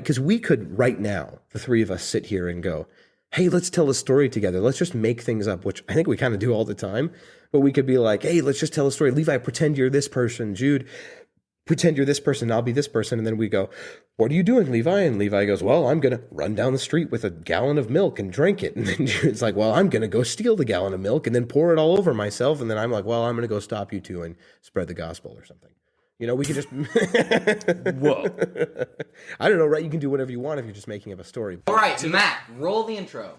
because we could right now, the three of us sit here and go, hey, let's tell a story together. Let's just make things up, which I think we kind of do all the time. But we could be like, hey, let's just tell a story. Levi, pretend you're this person. Jude, pretend you're this person. I'll be this person. And then we go, what are you doing, Levi? And Levi goes, well, I'm going to run down the street with a gallon of milk and drink it. And then Jude's like, well, I'm going to go steal the gallon of milk and then pour it all over myself. And then I'm like, well, I'm going to go stop you two and spread the gospel or something. You know, we could just... Whoa. I don't know, right? You can do whatever you want if you're just making up a story. All right, Matt, roll the intro.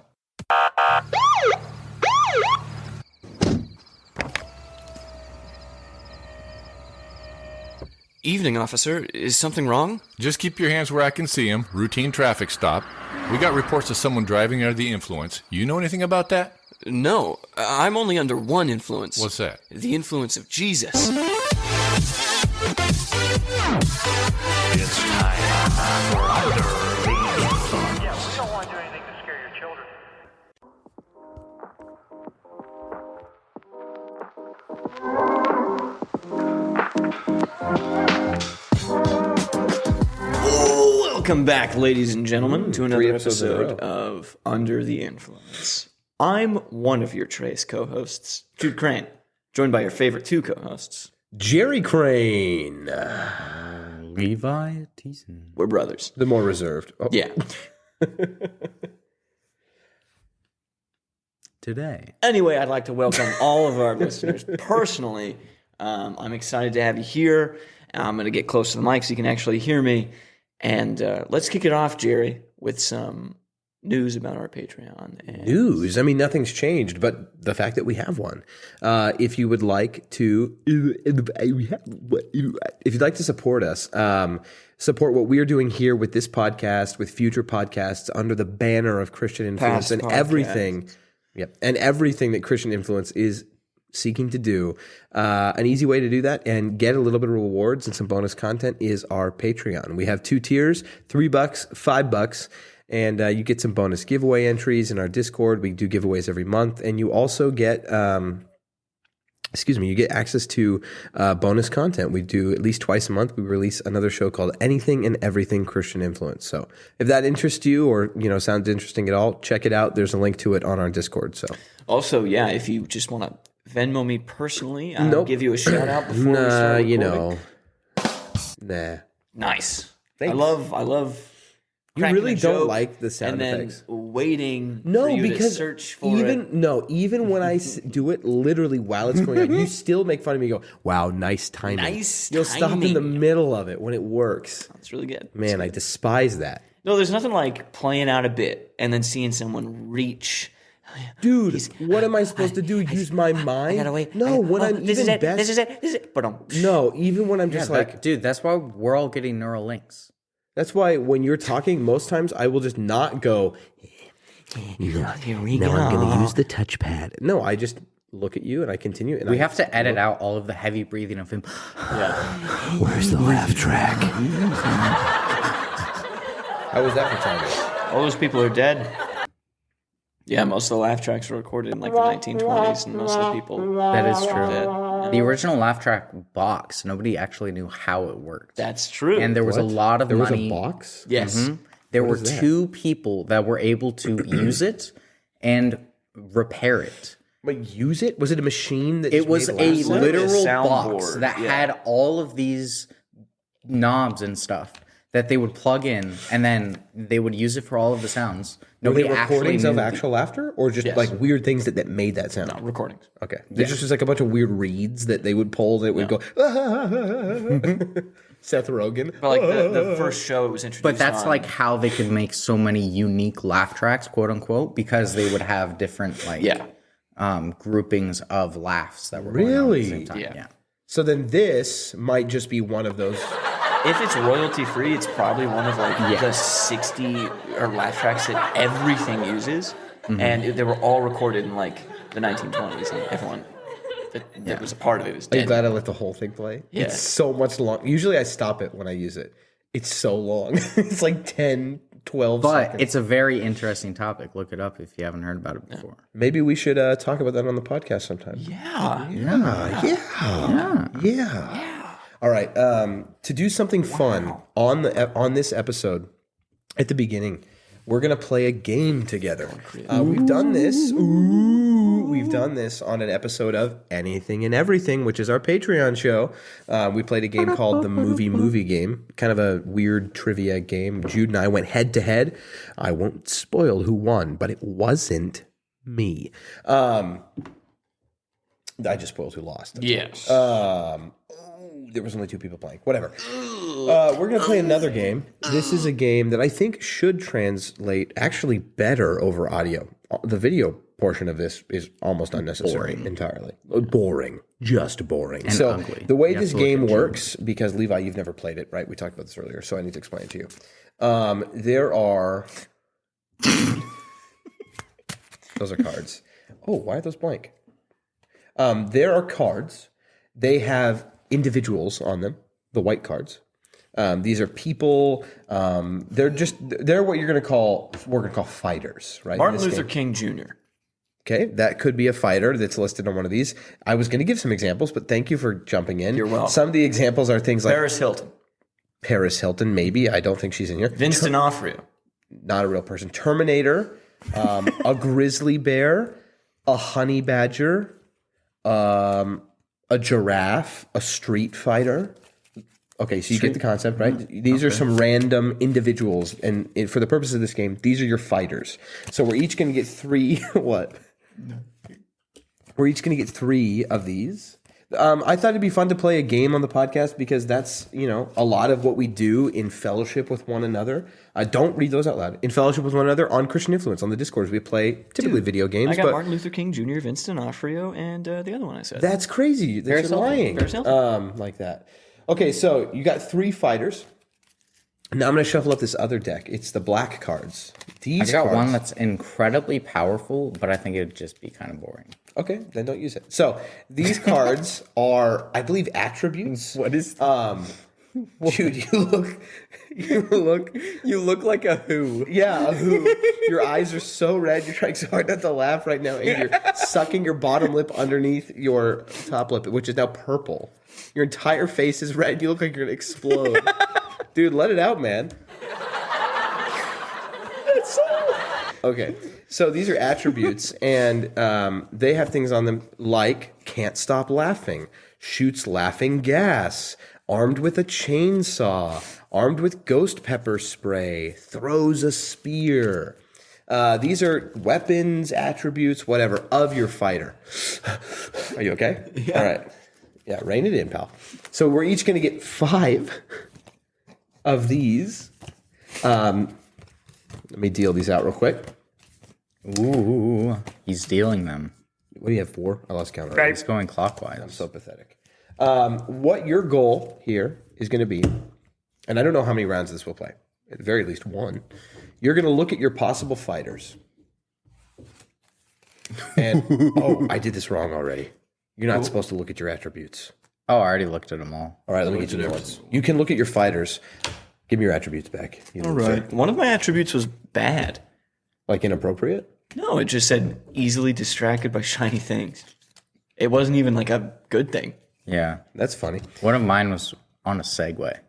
Evening, officer. Is something wrong? Just keep your hands where I can see them. Routine traffic stop. We got reports of someone driving under the influence. You know anything about that? No, I'm only under one influence. What's that? The influence of Jesus. It's time for Under the Influence. Yeah, we don't want to do anything to scare your children. Welcome back, ladies and gentlemen, to another 3 episodes in a episode of Under the Influence. I'm one of your Trace co-hosts, Jude Crane, joined by your favorite two co-hosts. Jerry Crane. Levi Thiessen. We're brothers. The more reserved. Oh. Yeah. Today. Anyway, I'd like to welcome all of our listeners personally. I'm excited to have you here. I'm going to get close to the mic so you can actually hear me. And let's kick it off, Jerry, with some news about our Patreon. And News? I mean, nothing's changed, but the fact that we have one. If you would like to, support us, support what we're doing here with this podcast, with future podcasts under the banner of Christian Influence Past and podcast. everything. Yep, and everything that Christian Influence is seeking to do. An easy way to do that and get a little bit of rewards and some bonus content is our Patreon. We have 2 tiers, $3, $5, and you get some bonus giveaway entries in our Discord. We do giveaways every month, and you also get, you get access to bonus content. We do at least twice a month. We release another show called Anything and Everything Christian Influence. So if that interests you or sounds interesting at all, check it out. There's a link to it on our Discord. So also, yeah, if you just want to Venmo me personally, I'll give you a shout out before we start recording. Nah. Nice. Thanks. I love. You really don't like the sound and then effects. Waiting No, for you because to search for it. Even when I do it literally while it's going on, you still make fun of me and go, wow, nice timing. Nice You'll stop in the timing. middle of it when it works. That's really good. Man, I despise that. No, there's nothing like playing out a bit and then seeing someone reach. Dude, what am I supposed to do? Use my mind? I gotta wait. No, when I'm this even is it. best. This is it. But No, even when I'm just Dude, that's why we're all getting neural links. that's why when you're talking, most times I will just not go, here we go. I'm going to use the touchpad. No, I just look at you and I continue. And We have to edit out all of the heavy breathing of him. Where's the laugh track? How was that for timing? All those people are dead. Yeah, most of the laugh tracks were recorded in like the 1920s, and most of the people. That is true. Dead. The original laugh track box, nobody actually knew how it worked. That's true. And there was a lot of There was money. a box? yes. There What were is that? 2 people that were able to use it and repair it. But use it? Was it a machine that It just was made a laugh sounds? literal soundboard, box that yeah. had all of these knobs and stuff that they would plug in, and then they would use it for all of the sounds. Were Nobody they recordings actually of knew actual laughter? Or just Yes. like weird things that made that sound? No, recordings. Okay. There's just like a bunch of weird reeds that they would pull that would go, Seth Rogen. But like the first show it was introduced But that's on, like how they could make so many unique laugh tracks, quote unquote, because they would have different groupings of laughs that were going on at Really? the same time. Yeah. So then this might just be one of those. If it's royalty free, it's probably one of like the 60 or laugh tracks that everything uses, and they were all recorded in like the 1920s, and everyone that was a part of it was Are you dead. glad I let the whole thing play? Yeah. It's so much long. Usually I stop it when I use it. It's so long. It's like 10, 12 But seconds. it's a very interesting topic. Look it up if you haven't heard about it before. Maybe we should talk about that on the podcast sometime. Yeah. All right. To do something fun on this episode, at the beginning, we're going to play a game together. We've done this. We've done this on an episode of Anything and Everything, which is our Patreon show. We played a game called the Movie Game, kind of a weird trivia game. Jude and I went head to head. I won't spoil who won, but it wasn't me. I just spoiled who lost. Yes. There was only 2 people playing. Whatever. We're going to play another game. This is a game that I think should translate actually better over audio. The video portion of this is almost unnecessary entirely. Boring. Just boring. And so ugly. the way You have this to look game at works, because Levi, you've never played it, right? We talked about this earlier, so I need to explain it to you. There are... Those are cards. Oh, why are those blank? There are cards. They have individuals on them, the white cards. These are people. They're what we're going to call fighters, right? Martin Luther King Jr. Okay, that could be a fighter that's listed on one of these. I was going to give some examples, but thank you for jumping in. You're welcome. Some of the examples are things like Paris Hilton. Maybe. I don't think she's in here. Vincent D'Onofrio. Not a real person. Terminator, a grizzly bear, a honey badger, a giraffe, a street fighter. Okay, so you get the concept, right? These are some random individuals, and for the purpose of this game, these are your fighters. So we're each going to get 3. What? We're each going to get 3 of these. I thought it'd be fun to play a game on the podcast because that's, a lot of what we do in fellowship with one another. Don't read those out loud. In fellowship with one another on Christian Influence on the Discords, we play typically video games. I got Martin Luther King Jr., Vincent D'Onofrio, and the other one I said. That's crazy. That's lying. Paris Hilton. Like that. Okay, so you got 3 fighters. Now I'm going to shuffle up this other deck. It's the black cards. I got one that's incredibly powerful, but I think it would just be kind of boring. Okay, then don't use it. So these cards are, I believe, attributes. What is Dude, you look like a who. Yeah, a who. Your eyes are so red. You're trying so hard not to laugh right now, and you're sucking your bottom lip underneath your top lip, which is now purple. Your entire face is red. You look like you're gonna explode. Dude, let it out, man. Okay, so these are attributes, and they have things on them like can't stop laughing, shoots laughing gas, armed with a chainsaw, armed with ghost pepper spray, throws a spear. These are weapons, attributes, whatever, of your fighter. Are you okay? Yeah. All right. Yeah, rein it in, pal. So we're each going to get 5 of these. Let me deal these out real quick. Ooh, he's dealing them. What do you have, 4? I lost count already. He's going clockwise. I'm so pathetic. What your goal here is going to be, and I don't know how many rounds this will play, at the very least 1. You're going to look at your possible fighters. And, I did this wrong already. You're not supposed to look at your attributes. Oh, I already looked at them all. All right, let me get you new ones. You can look at your fighters. Give me your attributes back. All right. One of my attributes was bad. Like inappropriate? No, it just said easily distracted by shiny things. It wasn't even like a good thing. Yeah. That's funny. One of mine was on a Segway.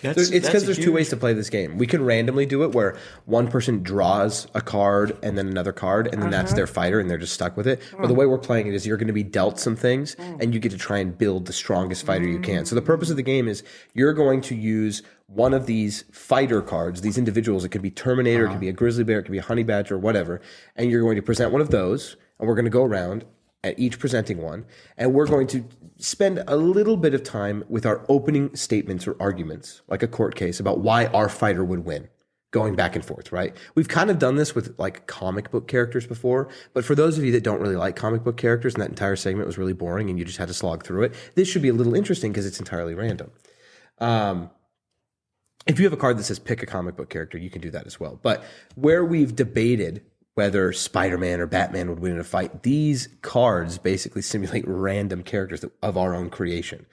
It's because there's 2 ways to play this game. We can randomly do it where one person draws a card and then another card, and then that's their fighter, and they're just stuck with it. But the way we're playing it is you're going to be dealt some things, and you get to try and build the strongest fighter you can. So the purpose of the game is you're going to use one of these fighter cards, these individuals. It could be Terminator, it could be a grizzly bear, it could be a honey badger, whatever. And you're going to present one of those, and we're going to go around at each presenting one, and we're going to spend a little bit of time with our opening statements or arguments, like a court case, about why our fighter would win, going back and forth, right? We've kind of done this with like comic book characters before, but for those of you that don't really like comic book characters and that entire segment was really boring and you just had to slog through it, this should be a little interesting because it's entirely random. If you have a card that says pick a comic book character, you can do that as well. But where we've debated whether Spider-Man or Batman would win in a fight, these cards basically simulate random characters of our own creation.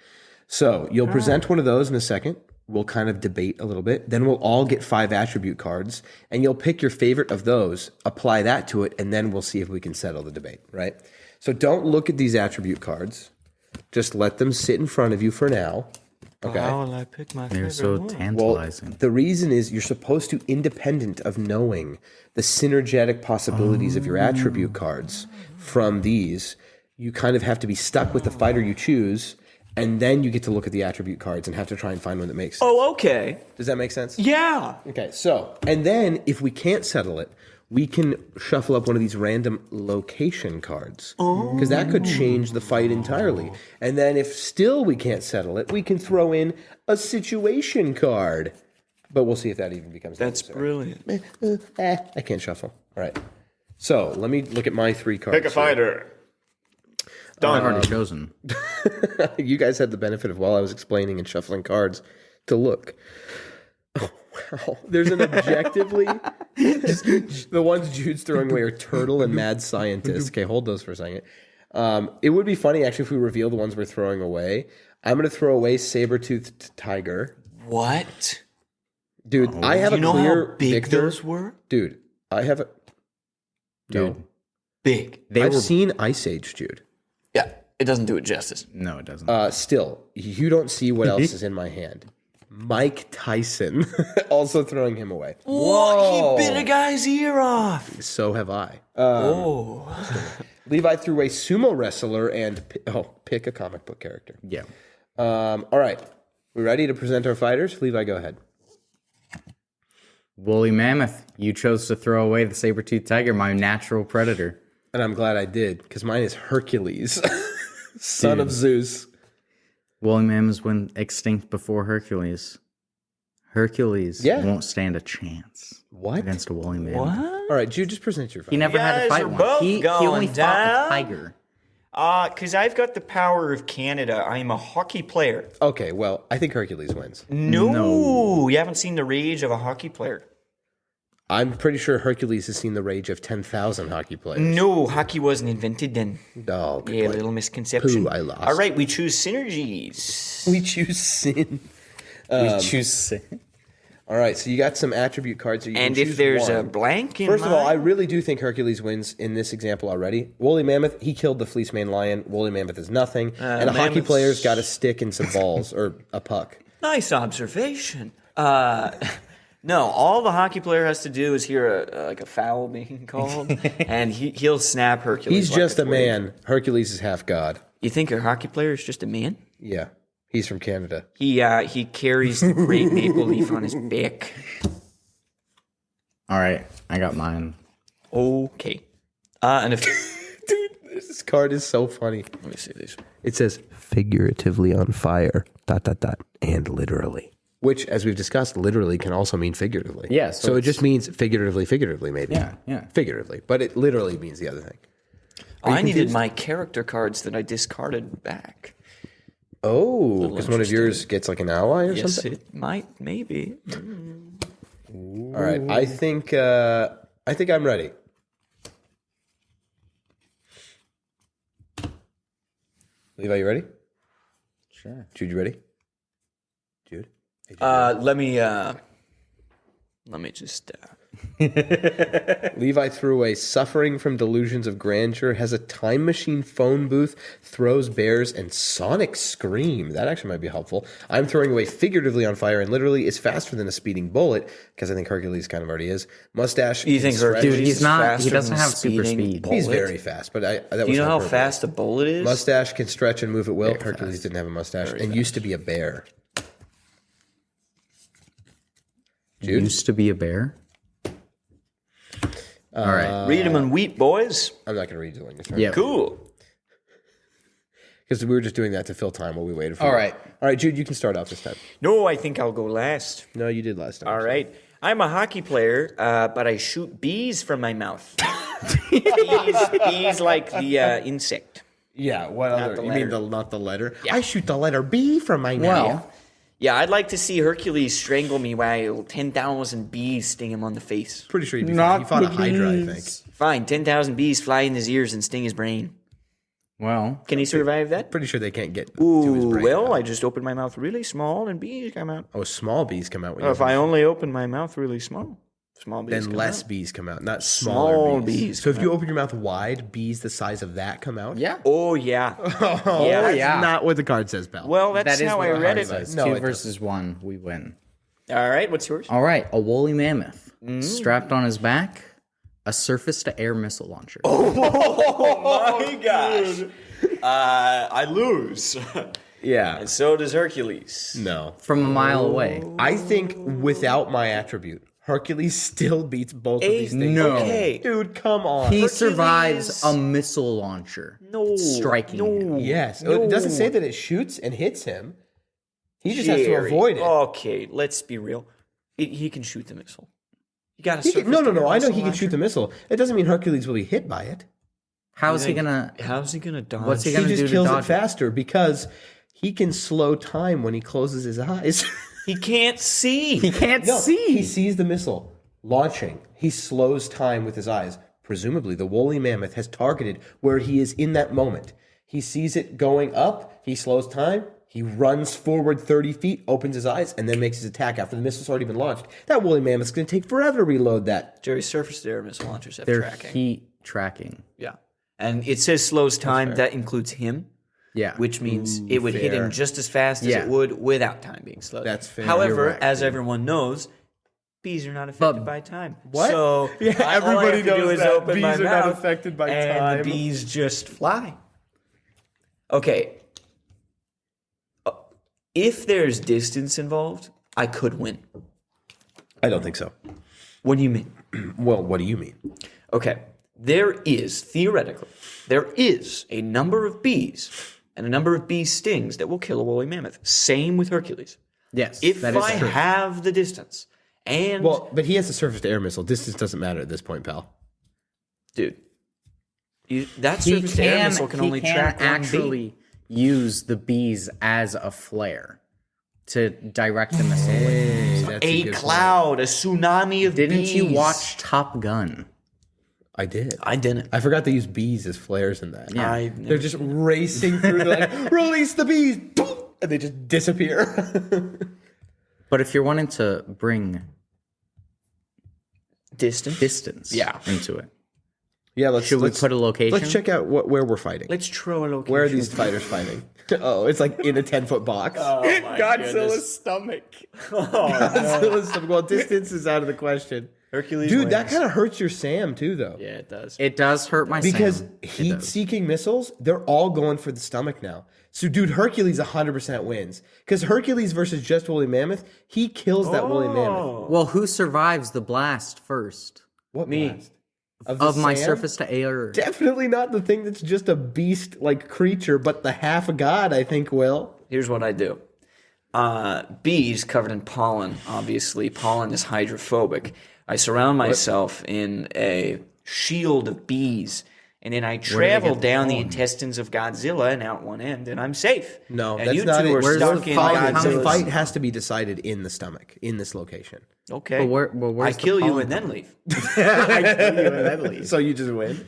So you'll present one of those in a second. We'll kind of debate a little bit. Then we'll all get 5 attribute cards, and you'll pick your favorite of those, apply that to it, and then we'll see if we can settle the debate, right? So don't look at these attribute cards. Just let them sit in front of you for now. Okay. How will I pick my They're favorite so one? tantalizing. The reason is you're supposed to, independent of knowing the synergetic possibilities of your attribute cards from these, you kind of have to be stuck with the fighter you choose, and then you get to look at the attribute cards and have to try and find one that makes sense. Oh, okay. Does that make sense? Yeah. Okay, so, and then if we can't settle it, we can shuffle up one of these random location cards. Because that could change the fight entirely. And then if still we can't settle it, we can throw in a situation card. But we'll see if that even becomes That's necessary. brilliant. I can't shuffle. All right. So let me look at my 3 cards. Pick a fighter. I've already chosen. You guys had the benefit of while I was explaining and shuffling cards to look. Oh, wow. There's an objectively... the ones Jude's throwing away are Turtle and Mad Scientist. Okay, hold those for a second. It would be funny, actually, if we reveal the ones we're throwing away. I'm going to throw away Saber-toothed Tiger. What? Dude, I have Do you a know clear how big victor. those were? Dude, I have a... Dude, Big. I've seen Ice Age, Jude. Yeah, it doesn't do it justice. No, it doesn't. Still, you don't see what else is in my hand. Mike Tyson. Also throwing him away. Whoa! He bit a guy's ear off. So have I. Oh. Levi threw away Sumo Wrestler and... pick a comic book character. Yeah. All right. We ready to present our fighters? Levi, go ahead. Woolly Mammoth, you chose to throw away the saber-toothed tiger, my natural predator. And I'm glad I did, because mine is Hercules. Son of Zeus. Woolly Mammoth went extinct before Hercules. Hercules won't stand a chance What? against a woolly mammoth. All right, Jude, just present your He fighter. never had to guys fight are one. both He going only fought down. a tiger. Because I've got the power of Canada. I am a hockey player. Okay, well, I think Hercules wins. No, you haven't seen the rage of a hockey player. I'm pretty sure Hercules has seen the rage of 10,000 hockey players. No, hockey wasn't invented then. Oh, good Yeah, point. little misconception. Pooh, I lost. All right, we choose synergies. We choose sin. We choose. All right, so you got some attribute cards. So you And can if choose there's a one. blank in First of all, I mine- really do think Hercules wins in this example already. Woolly Mammoth, he killed the fleece mane lion. Woolly Mammoth is nothing. And a hockey Mammoth's- player's got a stick and some balls, or a puck. Nice observation. No, all the hockey player has to do is hear a foul being called, and he'll snap Hercules. He's like just a twig. man. Hercules is half god. You think a hockey player is just a man? Yeah, he's from Canada. He carries the great maple leaf on his back. All right, I got mine. Okay. And if Dude, this card is so funny. let me see these. It says figuratively on fire, ... and literally. Which, as we've discussed, literally can also mean figuratively. Yeah, So, so it just means figuratively, maybe. Yeah. Figuratively. But it literally means the other thing. I needed my character cards that I discarded back. Oh, because one of yours gets like an ally or Yes, something? it might, maybe. All right. I think I'm ready. Levi, you ready? Sure. Jude, you ready? Jude? Hey, Jude. Let me just. Levi threw away suffering from delusions of grandeur, has a time machine phone booth, throws bears, and sonic scream. That actually might be helpful. I'm throwing away figuratively on fire and literally is faster than a speeding bullet, because I think Hercules kind of already is. Mustache. You think can Hercules stretch. Dude, he's is not- he faster doesn't than have super speeding speed. bullet? He's very fast, but that Do was you know how hyperbole. fast a bullet is? Mustache can stretch and move at will. Hercules didn't have a mustache and used to be a bear. Jude? Used to be a bear. All right. Read them in wheat, boys. I'm not going to read you your turn. Yeah. Cool. Because we were just doing that to fill time while we waited for All you. right. All right, Jude, you can start off this time. No, I think I'll go last. No, you did last time. All right. I'm a hockey player, but I shoot bees from my mouth. bees like the insect. Yeah, what other? the You mean letter. not the letter? I shoot the letter B from my mouth. Well, Yeah, I'd like to see Hercules strangle me while 10,000 bees sting him on the face. Pretty sure you'd be Not fine. He fought a hydra, I think. bees. Fine, 10,000 bees fly in his ears and sting his brain. well, Can he survive that? Pretty sure they can't get to his Ooh, brain. well, I just opened my mouth really small and bees come out. Oh, small bees come out when If I only open my mouth really small. Small bees. then come less out. bees come out, not Small smaller bees So if come you out. open your mouth wide, bees the size of that come out? Yeah. Oh yeah. Oh, Yeah. that's yeah. not what the card says, pal. Well, that's That is how what I the read card it. says. No, it 2 doesn't. versus 1, we win. All right, what's yours? All right, a woolly mammoth strapped on his back, a surface-to-air missile launcher. Oh my gosh. I lose. yeah. And so does Hercules. No. From a mile away. I think without my attribute, Hercules still beats both of these things. No. Okay. Dude, come on. He Hercules- survives a missile launcher. No. Striking him. Yes. No. It doesn't say that it shoots and hits him. He just has to Jerry. avoid it. Okay, let's be real. He can shoot the missile. You got He can- no. I know he can shoot the missile. It doesn't mean Hercules will be hit by it. How's he gonna? How's he gonna dodge? What's he He gonna do just to kills it dodge it? faster because he can slow time when he closes his eyes. He can't see. He can't No, see. he sees the missile launching. He slows time with his eyes. Presumably, the woolly mammoth has targeted where he is in that moment. He sees it going up. He slows time. He runs forward 30 feet, opens his eyes, and then makes his attack after the missile's already been launched. That woolly mammoth's going to take forever to reload that. Jerry, surface-to-air missile launchers have They're tracking. heat tracking. Yeah, and it says slows time. That includes him, Yeah. which means it would hit fair. him just as fast as Yeah. it would without time being slowed. That's fair. However, You're right, as dude. everyone knows, bees are not affected But- by time. What? So Yeah, all I have everybody to do knows is that. open Bees my are not mouth, affected by and time. the bees just fly. Okay. If there's distance involved, I could win. I don't think so. What do you mean? Well, what do you mean? Okay. Theoretically, there is a number of bees and a number of bee stings that will kill a woolly mammoth. Same with Hercules. Yes. If that is I true. have the distance and Well, but he has a surface-to-air missile. Distance doesn't matter at this point, pal. dude, that he surface-to-air can, missile can he only can track one bee. actually use the bees as a flare to direct the missile. Hey, that's A good point. cloud, a tsunami of Didn't bees. you watch Top Gun? I did. I didn't. I forgot they use bees as flares in that. Yeah. I've never- They're just racing through. They're like, release the bees, boom, and they just disappear. But if you're wanting to bring Distance. distance Yeah. into it, Yeah, let's. should we put a location? Let's check out where we're fighting. Let's throw a location. Where are these fighters fighting? Oh, it's like in a 10-foot box. Godzilla's stomach. Godzilla's stomach. Well, distance is out of the question. Hercules Dude, that wins. kind of hurts your Sam too, though. Yeah, it does. It does hurt my Because Sam. It does. heat-seeking missiles, they're all going for the stomach now. So, dude, Hercules 100% wins. Because Hercules versus just woolly mammoth, he kills that woolly mammoth. Well, who survives the blast first What Me. blast? the of my Sam? surface to air? Definitely not the thing that's just a beast-like creature, but the half a god, I think, will. Here's what I do. Bees covered in pollen. Obviously, pollen is hydrophobic. I surround myself in a shield of bees, and then I travel down the intestines of Godzilla and out one end, and I'm safe. No, and that's you not two it. are Where's stuck the in fight? The Godzilla's. fight has to be decided in the stomach, in this location. Okay. But where's I the kill you pollen and then leave. So you just win?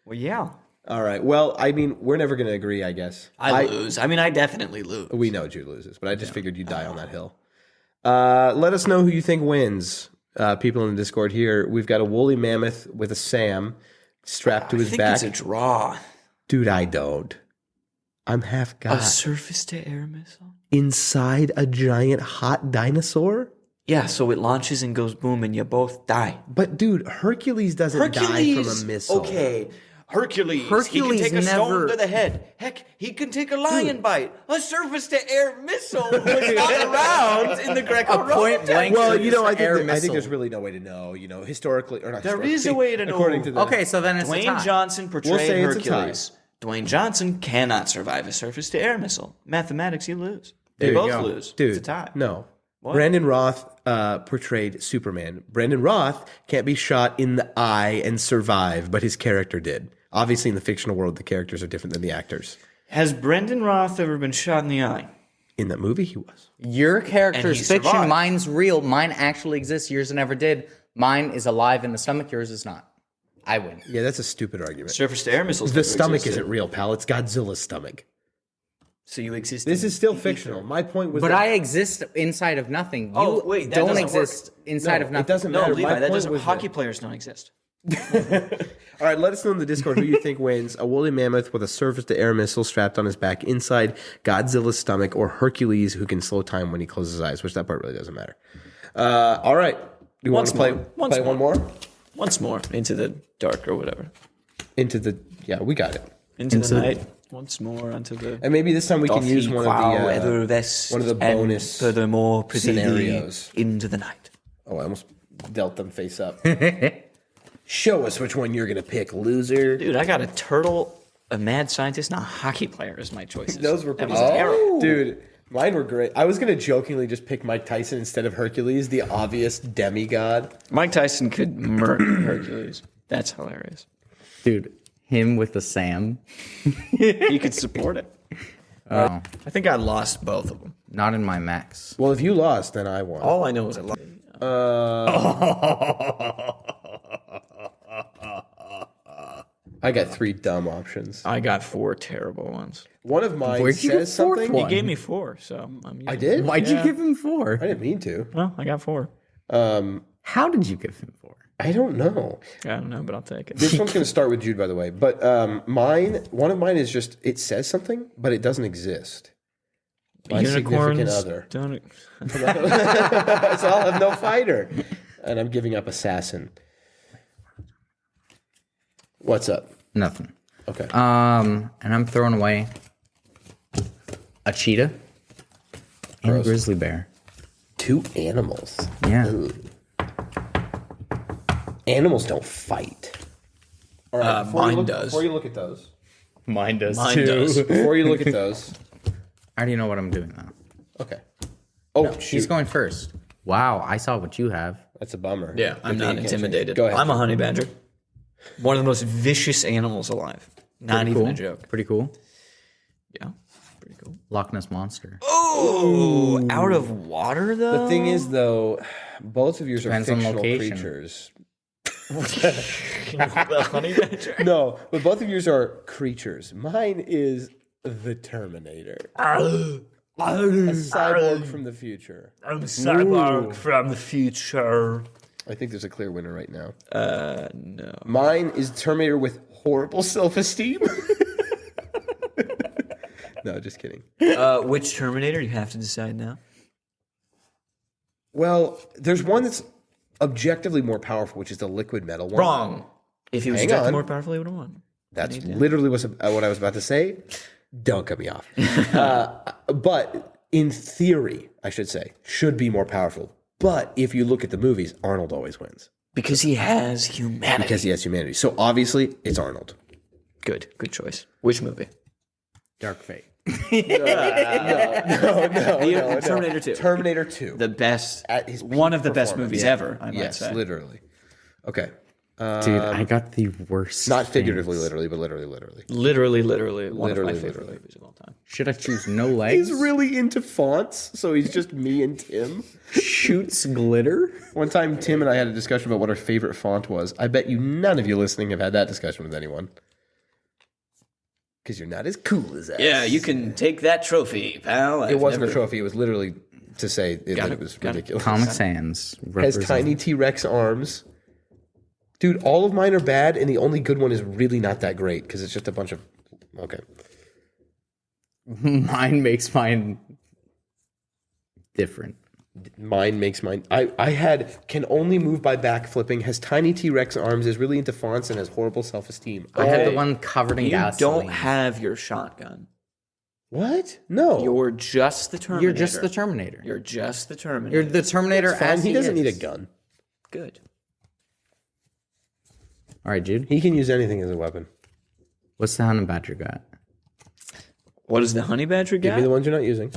Well, yeah. All right. Well, I mean, we're never going to agree, I guess. I lose. I mean, I definitely lose. We know Jude loses, but I just figured you'd die on that hill. Let us know who you think wins. People in the Discord here. We've got a woolly mammoth with a Sam strapped to I his think back. it's a draw. Dude, I don't. I'm half god. A surface-to-air missile? Inside a giant hot dinosaur? Yeah, so it launches and goes boom, and you both die. But dude, Hercules doesn't die from a missile. Okay. Hercules. He Hercules can take a stone never- to the head. Heck, he can take a lion bite. A surface-to-air missile was not around in the Greco-Roman point time. blank Well, you know, I Air think missile. there's really no way to know. You know, historically, or not. There historically, is a way to know. According to the Okay, so then it's a Dwayne tie. Johnson portrayed We'll say it's a tie. Hercules. Dwayne Johnson cannot survive a surface-to-air missile. Mathematics, you lose. There They you both go. lose. Dude, It's a tie. No. Brandon Roth portrayed Superman. Brandon Roth can't be shot in the eye and survive, but his character did. Obviously, in the fictional world, the characters are different than the actors. Has Brendan Roth ever been shot in the eye? In that movie, he was. Your And character's he fiction, survived. mine's real. Mine actually exists. Yours never did. Mine is alive in the stomach. Yours is not. I win. Yeah, that's a stupid argument. Surface-to-air missiles. The never stomach existed. isn't real, pal. It's Godzilla's stomach. So you exist. This is still fictional. My point was But that I exist inside of nothing. You Oh, wait, that don't doesn't exist inside No, of nothing. it doesn't No, matter. Levi, My that point doesn't. was Hockey that- players don't exist. All right, let us know in the Discord who you think wins: a woolly mammoth with a surface-to-air missile strapped on his back inside Godzilla's stomach, or Hercules who can slow time when he closes his eyes. Which that part really doesn't matter. All right, you want Once to play more. Once play one more Once more into the dark or whatever. into the we got it. Into the night. Once more onto the. And maybe this time we can use one of the bonus furthermore proceeding scenarios. into the night. Oh, I almost dealt them face up. Show us which one you're gonna pick, loser. Dude, I got a turtle, a mad scientist, and a hockey player as my choices. Those were that was terrible. Dude, mine were great. I was gonna jokingly just pick Mike Tyson instead of Hercules, the obvious demigod. Mike Tyson could murk Hercules. That's hilarious. Dude, him with the Sam. He could support it. Oh, I think I lost both of them. not in my max. Well, if you lost, then I won. All I know is I lost. I got 3 dumb options. I got 4 terrible ones. One of mine Where'd you get says fourth something. one? You gave me 4, so I'm I did. Why'd you give him 4? I didn't mean to. Well, I got 4. How did you give him 4? I don't know. I don't know, but I'll take it. This one's going to start with Jude, by the way. But one of mine is just it says something, but it doesn't exist. My significant other. Don't. So I'll have no fighter, and I'm giving up assassin. What's up? Nothing. Okay. And I'm throwing away a cheetah and a Gross. grizzly bear. 2 animals. Yeah. Ooh. Animals don't fight. All right. Mine does. Before you look at those. Mine does Mine does. Before you look at those. I already know what I'm doing now. Okay. Oh, shoot. He's going first. Wow, I saw what you have. That's a bummer. Yeah, I'm Good thing not you can't intimidated. change. Go ahead. I'm a honey badger. One of the most vicious animals alive. Not even Cool. a joke. Pretty cool. Yeah, pretty cool. Loch Ness Monster. Oh, out of water though. The thing is, though, both of yours are Depends on fictional location. creatures. the honey badger. No, but both of yours are creatures. Mine is the Terminator. A cyborg from the future. I'm a cyborg from the future. I think there's a clear winner right now. No. Mine is Terminator with horrible self-esteem. No, just kidding. Which Terminator? You have to decide now. Well, there's one that's objectively more powerful, which is the liquid metal one. Wrong. If he was Hang objectively on. more powerful, he would have won. That's literally what I was about to say. Don't cut me off. But in theory, I should say, should be more powerful. But if you look at the movies, Arnold always wins. Because he has humanity. Because he has humanity. So obviously, it's Arnold. Good choice. Which movie? Dark Fate. Terminator 2. Terminator 2. The best, At his one peak of the best performance. movies Yeah. ever, I might Yes, say. literally. Okay. Dude, I got the worst. Not figuratively, things. literally, but literally. Literally, one of my Literally, favorite literally. movies of all time. Should I choose no legs? He's really into fonts, so he's just me and Tim. Shoots glitter. One time, Tim and I had a discussion about what our favorite font was. I bet you none of you listening have had that discussion with anyone. Because you're not as cool as us. Yeah, you can take that trophy, pal. It wasn't a trophy. It was literally to say it, Got that it, it was got it. ridiculous. Comic Sans. Has represent- tiny T-Rex arms. Dude, all of mine are bad, and the only good one is really not that great because it's just a bunch of... Okay. Mine makes mine different. Mine makes mine... I had can only move by backflipping, has tiny T-Rex arms, is really into fonts, and has horrible self-esteem. I had the one covered in You gasoline. don't have your shotgun. What? No. You're just the Terminator. You're just the Terminator. You're just the Terminator. You're the Terminator It's fine. as He doesn't is. need a gun. Good. All right, Jude. He can use anything as a weapon. What's the honey badger got? What does the honey badger Give got? me the ones you're not using.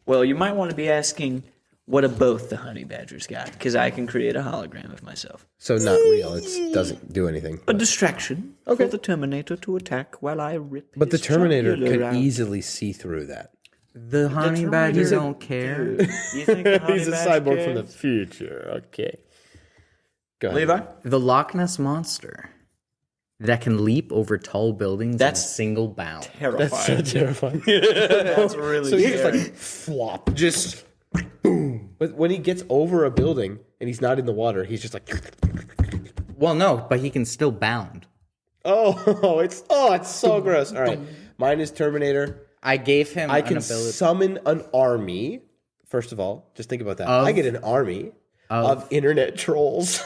Well, you might want to be asking, what do both the honey badgers got? Because I can create a hologram of myself. So not real. It doesn't do anything. A distraction Okay. for the Terminator to attack while I rip But the his Terminator jugular could out. easily see through that. The honey badger don't care. You think the honey He's a badger cyborg from the cares? future. Okay. Go ahead. Levi? The Loch Ness Monster. that can leap over tall buildings in a single bound. Terrifying. That's so terrifying. That's really So he's just scary. like flop, just boom. But when he gets over a building and he's not in the water, he's just like, Well, no, but he can still bound. it's so gross. All right, mine is Terminator. I gave him I an can ability. summon an army. First of all, just think about that. Of- I get an army of internet trolls.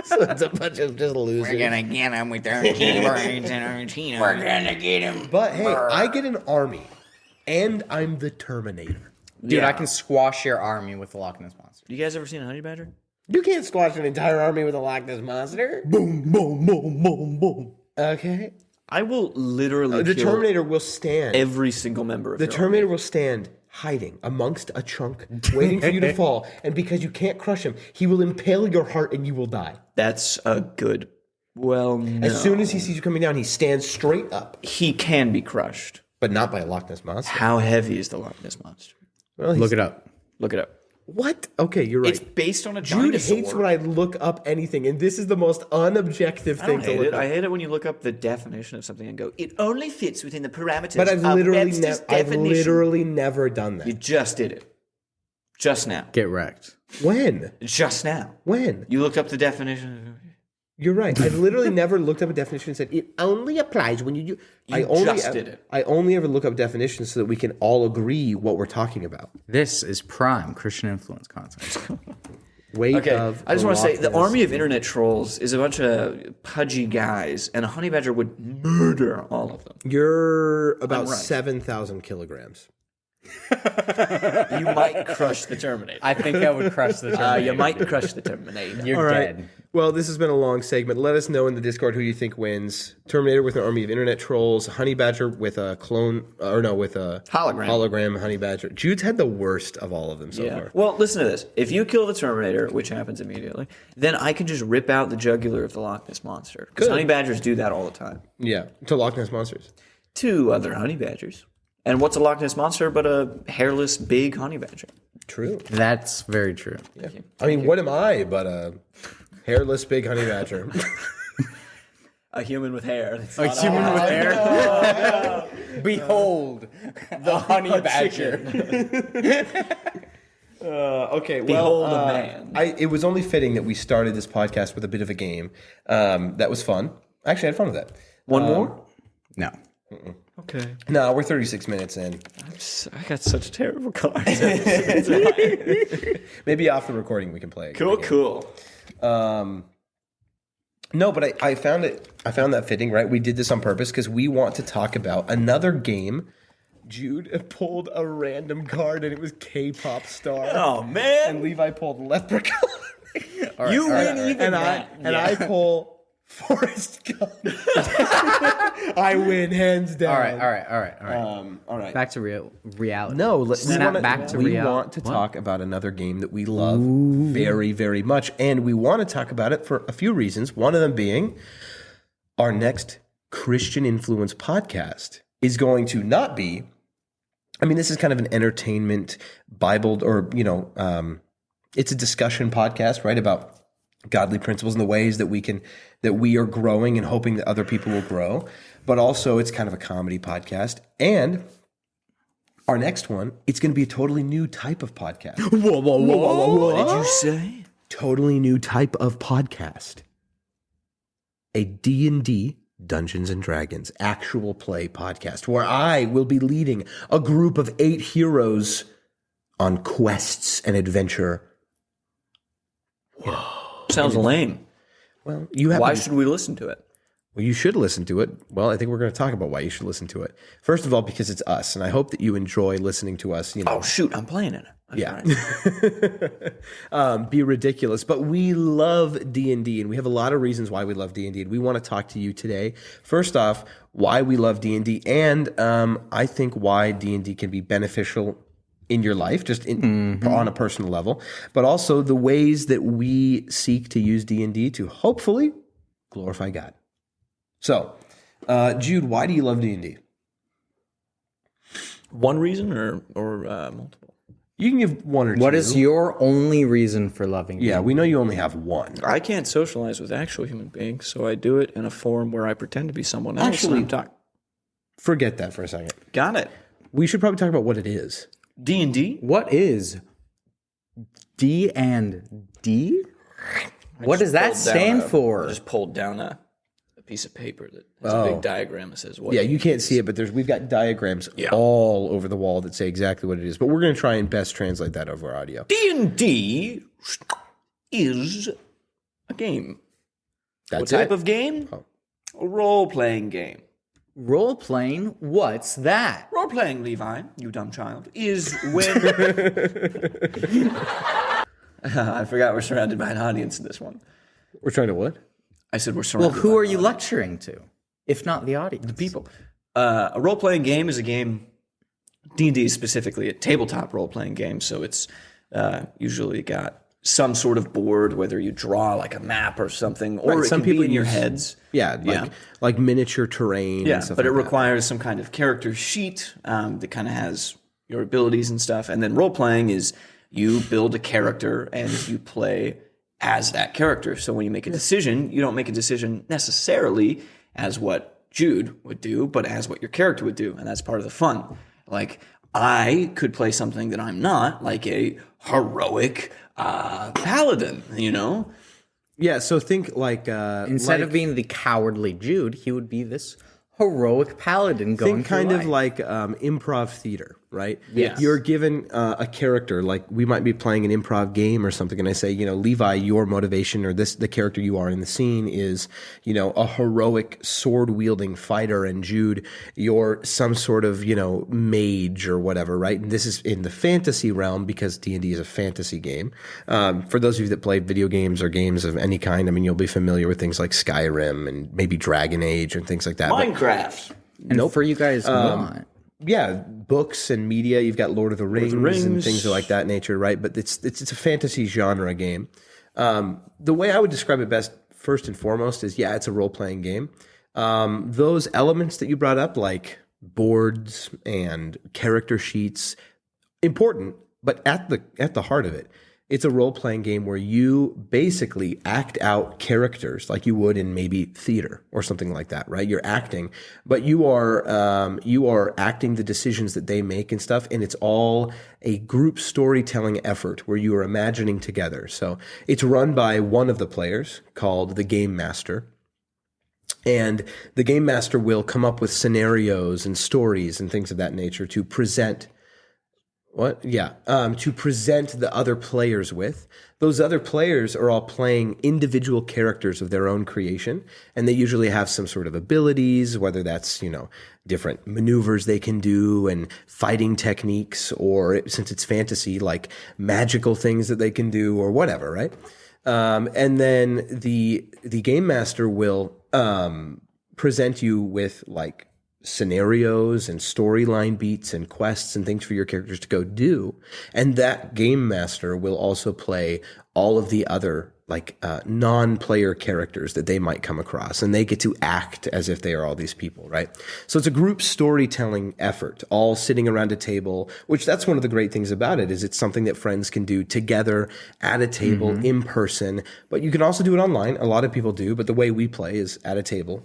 So it's a bunch of just losers. get him with our keyboards and our Tina. We're gonna get him. But hey, I get an army, and I'm the Terminator. Dude, I can squash your army with the Loch Ness Monster. You guys ever seen a honey badger? You can't squash an entire army with a Loch Ness monster. Boom, boom, boom, boom, boom. Okay. I will literally The kill Terminator will stand. every single member of The your Terminator will stand hiding amongst a chunk, waiting for you to fall. And because you can't crush him, he will impale your heart and you will die. That's a good. Well, no. As soon as he sees you coming down, he stands straight up, He can be crushed. but not by a Loch Ness monster. How heavy is the Loch Ness monster? Well, Look it up. Look it up. What? Okay, you're right. It's based on a Jude dinosaur. hates when I look up anything, and this is the most unobjective I thing don't to hate look it. up. I hate it when you look up the definition of something and go, it only fits within the parameters But I've of literally, Webster's I've definition. literally never done that. You just did it. Just now. Get wrecked. When? Just now. When? You looked up the definition. You're right. I've literally never looked up a definition and said it only applies when you do. Did it. I only ever look up definitions so that we can all agree what we're talking about. This is prime Christian influence content. Weight Okay, of I just want to say Loch the Ness. army of internet trolls is a bunch of pudgy guys, and a honey badger would murder all of them. You're about right. 7,000 kilograms. You might crush the Terminator. I think I would crush the Terminator. You might crush the Terminator. You're All right. dead. Well, this has been a long segment. Let us know in the Discord who you think wins. Terminator with an army of internet trolls, Honey Badger with a clone, or no, with a hologram Honey Badger. Jude's had the worst of all of them so far. Well, listen to this. If you kill the Terminator, which happens immediately, then I can just rip out the jugular of the Loch Ness Monster. Because Good. honey badgers do that all the time. Yeah, to Loch Ness monsters. Two other honey badgers. And what's a Loch Ness Monster but a hairless, big honey badger? True. That's very true. Yeah. I mean, what am I but a hairless big honey badger? A human with hair. A human with hair. Behold, the honey badger. Okay, Behold a man. It was only fitting that we started this podcast with a bit of a game. That was fun. Actually, I had fun with that. One more? No. Okay. No, we're 36 minutes in. I got such terrible cards. Maybe off the recording we can play. Cool. No, but I found that fitting, right? We did this on purpose because we want to talk about another game. Jude pulled a random card and it was K-pop star. Oh, man. And Levi pulled Leprechaun. You win even and I pull Forrest Gump. I win hands down. All right. Back to reality. No, we reality. want to talk about another game that we love very, very much. And we want to talk about it for a few reasons. One of them being our next Christian Influence podcast is going to not be, I mean, this is kind of an entertainment Bible or, it's a discussion podcast, right? About godly principles and the ways that we are growing and hoping that other people will grow. But also it's kind of a comedy podcast. And our next one, it's going to be a totally new type of podcast. What did you say? Totally new type of podcast. A D&D, Dungeons and Dragons, actual play podcast where I will be leading a group of 8 heroes on quests and adventure. Sounds lame. Well, you have Why should we listen to it? Well, you should listen to it. Well, I think we're going to talk about why you should listen to it. First of all, because it's us, and I hope that you enjoy listening to us. Oh, shoot, I'm playing it. Yeah. Be ridiculous. But we love D&D, and we have a lot of reasons why we love D&D, and we want to talk to you today. First off, why we love D&D, and I think why D&D can be beneficial in your life, just on a personal level, but also the ways that we seek to use D&D to hopefully glorify God. So, Jude, why do you love D&D? One reason or multiple? You can give one or two. What is your only reason for loving Yeah, D&D? we know you only have one. I can't socialize with actual human beings, so I do it in a form where I pretend to be someone else. Actually- and I'm Forget that for a second. got it. We should probably talk about what it is. D&D? What is D&D? What does that stand I for? just pulled down a piece of paper that has a big diagram that says what. Yeah, you can't see it, but we've got diagrams all over the wall that say exactly what it is. But we're going to try and best translate that over audio. D&D is a game. That's What type it. of game? A role-playing game. Role playing? What's that? Role-playing, Levi, you dumb child, is when... I forgot we're surrounded by an audience in this one. We're trying to what? I said we're Well, surrounded who by are an you audience. lecturing to, if not the audience? The people. A role-playing game is a game, D&D is specifically a tabletop role-playing game, so it's usually got some sort of board, whether you draw like a map or something, or Right, it some can be people in your use- heads. Yeah, like miniature terrain. Yeah, and stuff but it like that. requires some kind of character sheet that kind of has your abilities and stuff. And then role-playing is you build a character and you play as that character. So when you make a decision, you don't make a decision necessarily as what Jude would do, but as what your character would do. And that's part of the fun. Like, I could play something that I'm not, like a heroic paladin, you know? Yeah, so think like Instead of being the cowardly Jude, he would be this heroic paladin going think through kind life. of like improv theater, right? Yes. You're given a character, like we might be playing an improv game or something, and I say, Levi, your motivation or the character you are in the scene is, a heroic sword-wielding fighter, and Jude, you're some sort of, mage or whatever, right? And this is in the fantasy realm because D&D is a fantasy game. For those of you that play video games or games of any kind, I mean, you'll be familiar with things like Skyrim and maybe Dragon Age and things like that. But- Minecraft. and for you guys not. yeah, books and media. You've got Lord of the Rings, and things like that nature, right? But it's a fantasy genre game. The way I would describe it best, first and foremost, is it's a role playing game. Those elements that you brought up, like boards and character sheets, important. But at the heart of it, it's a role playing game where you basically act out characters like you would in maybe theater or something like that, right? You're acting, but you are acting the decisions that they make and stuff, and it's all a group storytelling effort where you are imagining together. So it's run by one of the players called the Game Master. And the Game Master will come up with scenarios and stories and things of that nature to present to present the other players with. Those other players are all playing individual characters of their own creation, and they usually have some sort of abilities, whether that's, different maneuvers they can do and fighting techniques, or since it's fantasy, like magical things that they can do or whatever, right? And then the Game Master will present you with like scenarios and storyline beats and quests and things for your characters to go do. And that Game Master will also play all of the other like non-player characters that they might come across, and they get to act as if they are all these people, right? So it's a group storytelling effort, all sitting around a table, which that's one of the great things about it, is it's something that friends can do together at a table in person, but you can also do it online. A lot of people do, but the way we play is at a table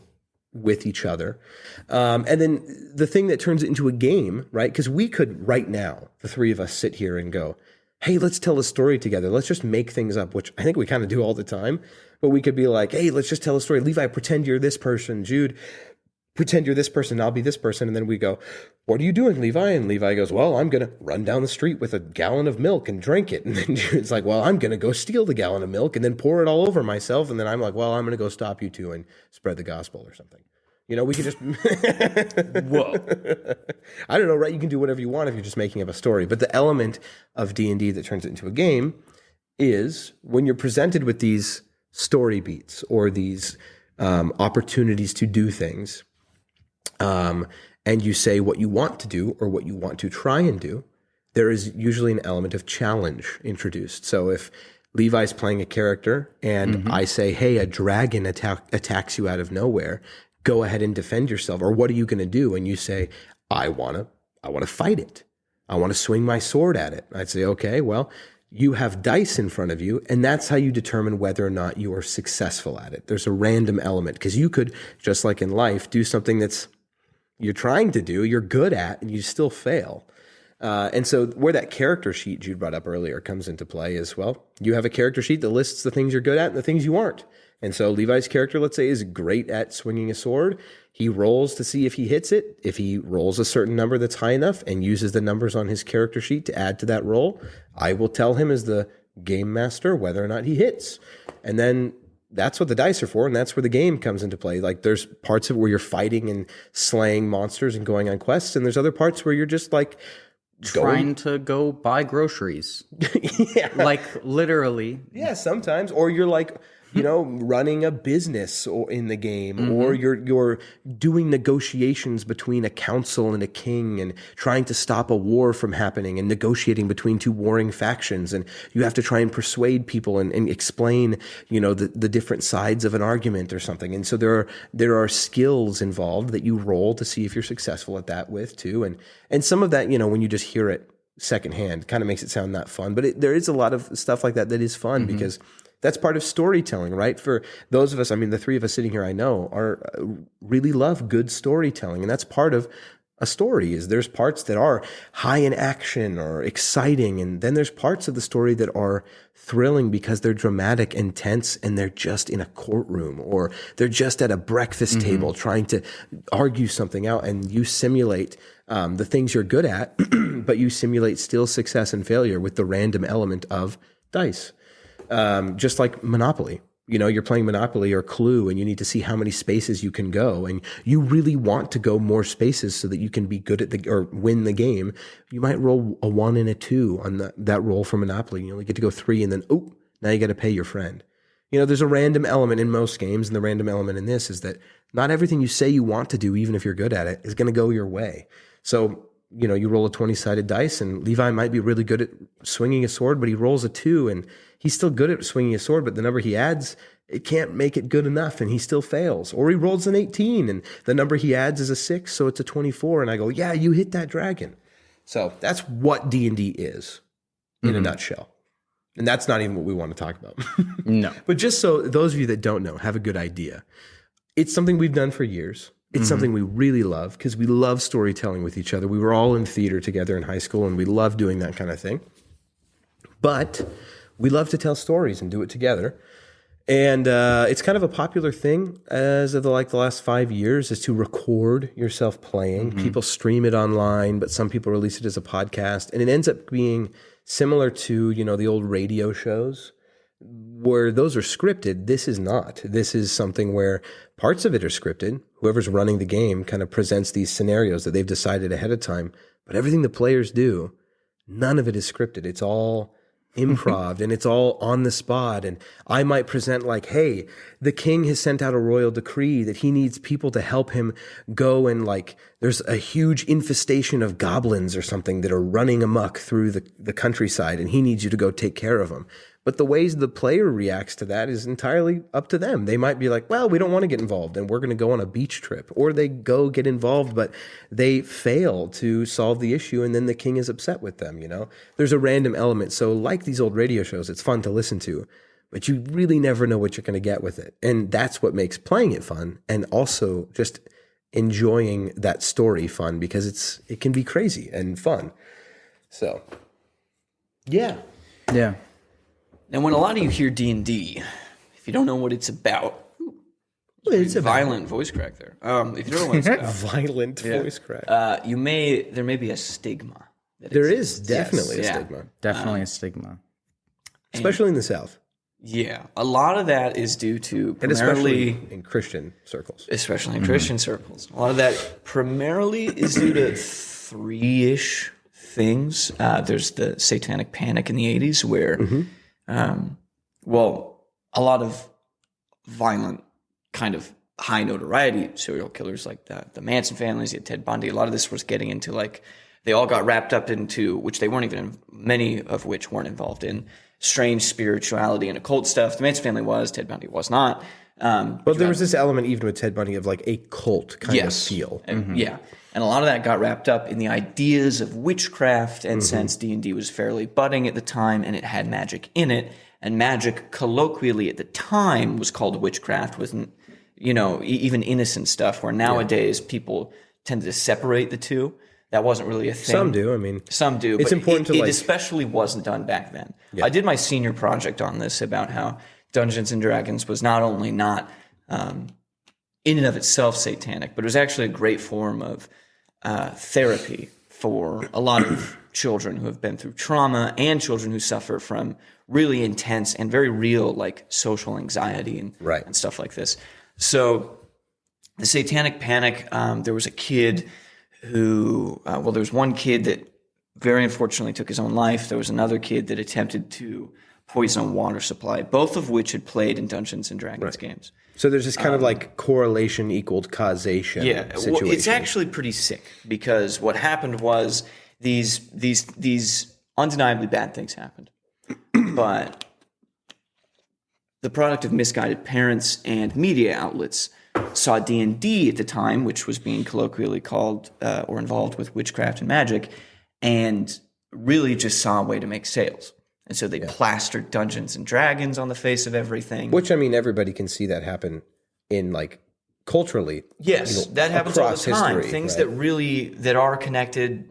with each other. And then the thing that turns it into a game, right? Because we could right now, the three of us sit here and go, hey, let's tell a story together. Let's just make things up, which I think we kind of do all the time. But we could be like, hey, let's just tell a story. Levi, pretend you're this person. Jude, pretend you're this person. I'll be this person. And then we go, what are you doing, Levi? And Levi goes, well, I'm going to run down the street with a gallon of milk and drink it. And then Jude's like, well, I'm going to go steal the gallon of milk and then pour it all over myself. And then I'm like, well, I'm going to go stop you two and spread the gospel or something. We could just... Whoa. I don't know, right? You can do whatever you want if you're just making up a story. But the element of D&D that turns it into a game is when you're presented with these story beats or these opportunities to do things, and you say what you want to do or what you want to try and do, there is usually an element of challenge introduced. So if Levi's playing a character and I say, hey, a dragon attacks you out of nowhere, go ahead and defend yourself. Or what are you going to do? And you say, I want to fight it. I want to swing my sword at it. I'd say, okay, well, you have dice in front of you, and that's how you determine whether or not you are successful at it. There's a random element, because you could, just like in life, do something that's you're trying to do, you're good at, and you still fail. And so where that character sheet Jude brought up earlier comes into play is, well, you have a character sheet that lists the things you're good at and the things you aren't. And so Levi's character, let's say, is great at swinging a sword. He rolls to see if he hits it. If he rolls a certain number that's high enough and uses the numbers on his character sheet to add to that roll, I will tell him as the game master whether or not he hits. And then that's what the dice are for, and that's where the game comes into play. Like, there's parts of it where you're fighting and slaying monsters and going on quests, and there's other parts where you're just like trying to go buy groceries. Yeah. Like, literally. Yeah, sometimes. Or you're like, running a business or in the game, or you're doing negotiations between a council and a king and trying to stop a war from happening and negotiating between two warring factions. And you have to try and persuade people and explain, the different sides of an argument or something. And so there are skills involved that you roll to see if you're successful at that with too. And some of that, when you just hear it secondhand, kind of makes it sound not fun. But there is a lot of stuff like that is fun because that's part of storytelling, right? For those of us, the three of us sitting here, I know, really love good storytelling. And that's part of a story. Is there's parts that are high in action or exciting. And then there's parts of the story that are thrilling because they're dramatic and tense, and they're just in a courtroom, or they're just at a breakfast table trying to argue something out, and you simulate the things you're good at, but you simulate still success and failure with the random element of dice. Just like Monopoly. You're playing Monopoly or Clue, and you need to see how many spaces you can go, and you really want to go more spaces so that you can be good at or win the game. You might roll a 1 and a 2 on that roll for Monopoly. You only get to go 3, and then now you got to pay your friend. There's a random element in most games, and the random element in this is that not everything you say you want to do, even if you're good at it, is going to go your way. So you roll a 20-sided dice, and Levi might be really good at swinging a sword, but he rolls a 2, and he's still good at swinging a sword, but the number he adds, it can't make it good enough, and he still fails. Or he rolls an 18, and the number he adds is a 6, so it's a 24, and I go, yeah, you hit that dragon. So that's what D&D is in a nutshell. And that's not even what we want to talk about. No. But just so those of you that don't know have a good idea, it's something we've done for years. It's something we really love because we love storytelling with each other. We were all in theater together in high school, and we love doing that kind of thing. But we love to tell stories and do it together. And it's kind of a popular thing as of the last 5 years is to record yourself playing. People stream it online, but some people release it as a podcast. And it ends up being similar to, the old radio shows where those are scripted. This is not. This is something where parts of it are scripted. Whoever's running the game kind of presents these scenarios that they've decided ahead of time. But everything the players do, none of it is scripted. It's all improv and it's all on the spot. And I might present like, hey, the king has sent out a royal decree that he needs people to help him go, and there's a huge infestation of goblins or something that are running amok through the countryside, and he needs you to go take care of them. But the ways the player reacts to that is entirely up to them. They might be like, well, we don't want to get involved, and we're going to go on a beach trip. Or they go get involved, but they fail to solve the issue, and then the king is upset with them, There's a random element. So like these old radio shows, it's fun to listen to, but you really never know what you're going to get with it. And that's what makes playing it fun, and also just enjoying that story fun, because it can be crazy and fun. So, yeah. Yeah. And when a lot of you hear D&D, if you don't know what it's about, It's a violent voice crack there. If you don't know what it's about, violent voice crack. there may be a stigma. There is definitely Yes. a Yeah. stigma, Definitely a stigma. especially in the South, Yeah, a lot of that is due to and primarily, especially in Christian circles. especially in Christian circles. A lot of that primarily is due to 3-ish things. There's the Satanic Panic in the 80s where, a lot of violent kind of high notoriety serial killers like the Manson families, you had Ted Bundy. A lot of this was getting into they all got wrapped up into, which they weren't even, many of which weren't involved in, strange spirituality and occult stuff. The Manson family was, Ted Bundy was not. But there was this element even with Ted Bundy of like a cult kind of feel. Yeah. And a lot of that got wrapped up in the ideas of witchcraft. And since D&D was fairly budding at the time and it had magic in it, and magic colloquially at the time was called witchcraft, wasn't, even innocent stuff, where nowadays people tend to separate the two. That wasn't really a thing. Some do. I mean, some do. It's but important it to especially wasn't done back then. I did my senior project on this about how Dungeons and Dragons was not only not in and of itself satanic, but it was actually a great form of therapy for a lot of children who have been through trauma and children who suffer from really intense and very real like social anxiety and stuff like this. So the Satanic Panic, there was a kid who, there was one kid that very unfortunately took his own life. There was another kid that attempted to poison a water supply, both of which had played in Dungeons and Dragons games. So there's this kind of like correlation equaled causation situation. Well, it's actually pretty sick because what happened was these undeniably bad things happened. But the product of misguided parents and media outlets saw D&D at the time, which was being colloquially called or involved with witchcraft and magic, and really just saw a way to make sales. And so they plastered Dungeons and Dragons on the face of everything. Which, I mean, everybody can see that happen in like culturally. Yes, that happens all the time. History, Things that are connected,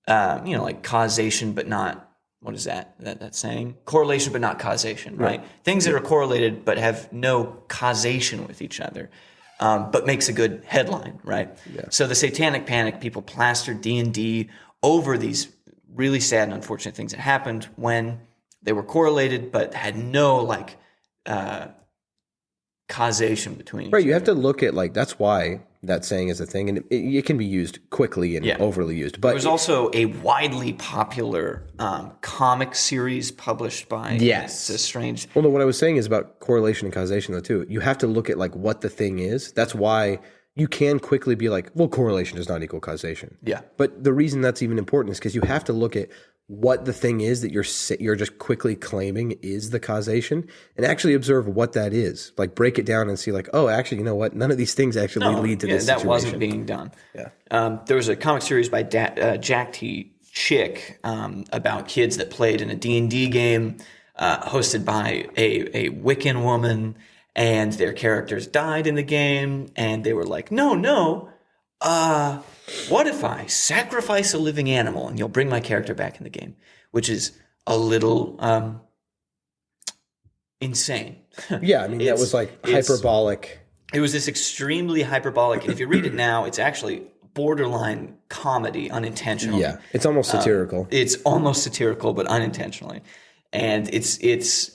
like causation, but not, what is that saying? Correlation, but not causation, right? Things that are correlated, but have no causation with each other, but makes a good headline, right? Yeah. So the Satanic Panic, people plastered D&D over these really sad and unfortunate things that happened when they were correlated, but had no causation between each other. You have to look at that's why that saying is a thing, and it can be used quickly and overly used. But there was also a widely popular comic series published by. Yes, it's a strange. Well, no, what I was saying is about correlation and causation, though, too. You have to look at what the thing is. That's why you can quickly be like, well, correlation does not equal causation. Yeah. But the reason that's even important is because you have to look at what the thing is that you're just quickly claiming is the causation, and actually observe what that is. Like break it down and see oh, actually, you know what? None of these things actually lead to this situation. That wasn't being done. Yeah. There was a comic series by Jack T. Chick about kids that played in a D&D game hosted by a Wiccan woman, and their characters died in the game, and they were like, no, what if I sacrifice a living animal and you'll bring my character back in the game? Which is a little insane. Yeah, I mean, that was hyperbolic. It was this extremely hyperbolic, and if you read it now, it's actually borderline comedy unintentionally. Yeah, it's almost satirical. It's almost satirical, but unintentionally. And it's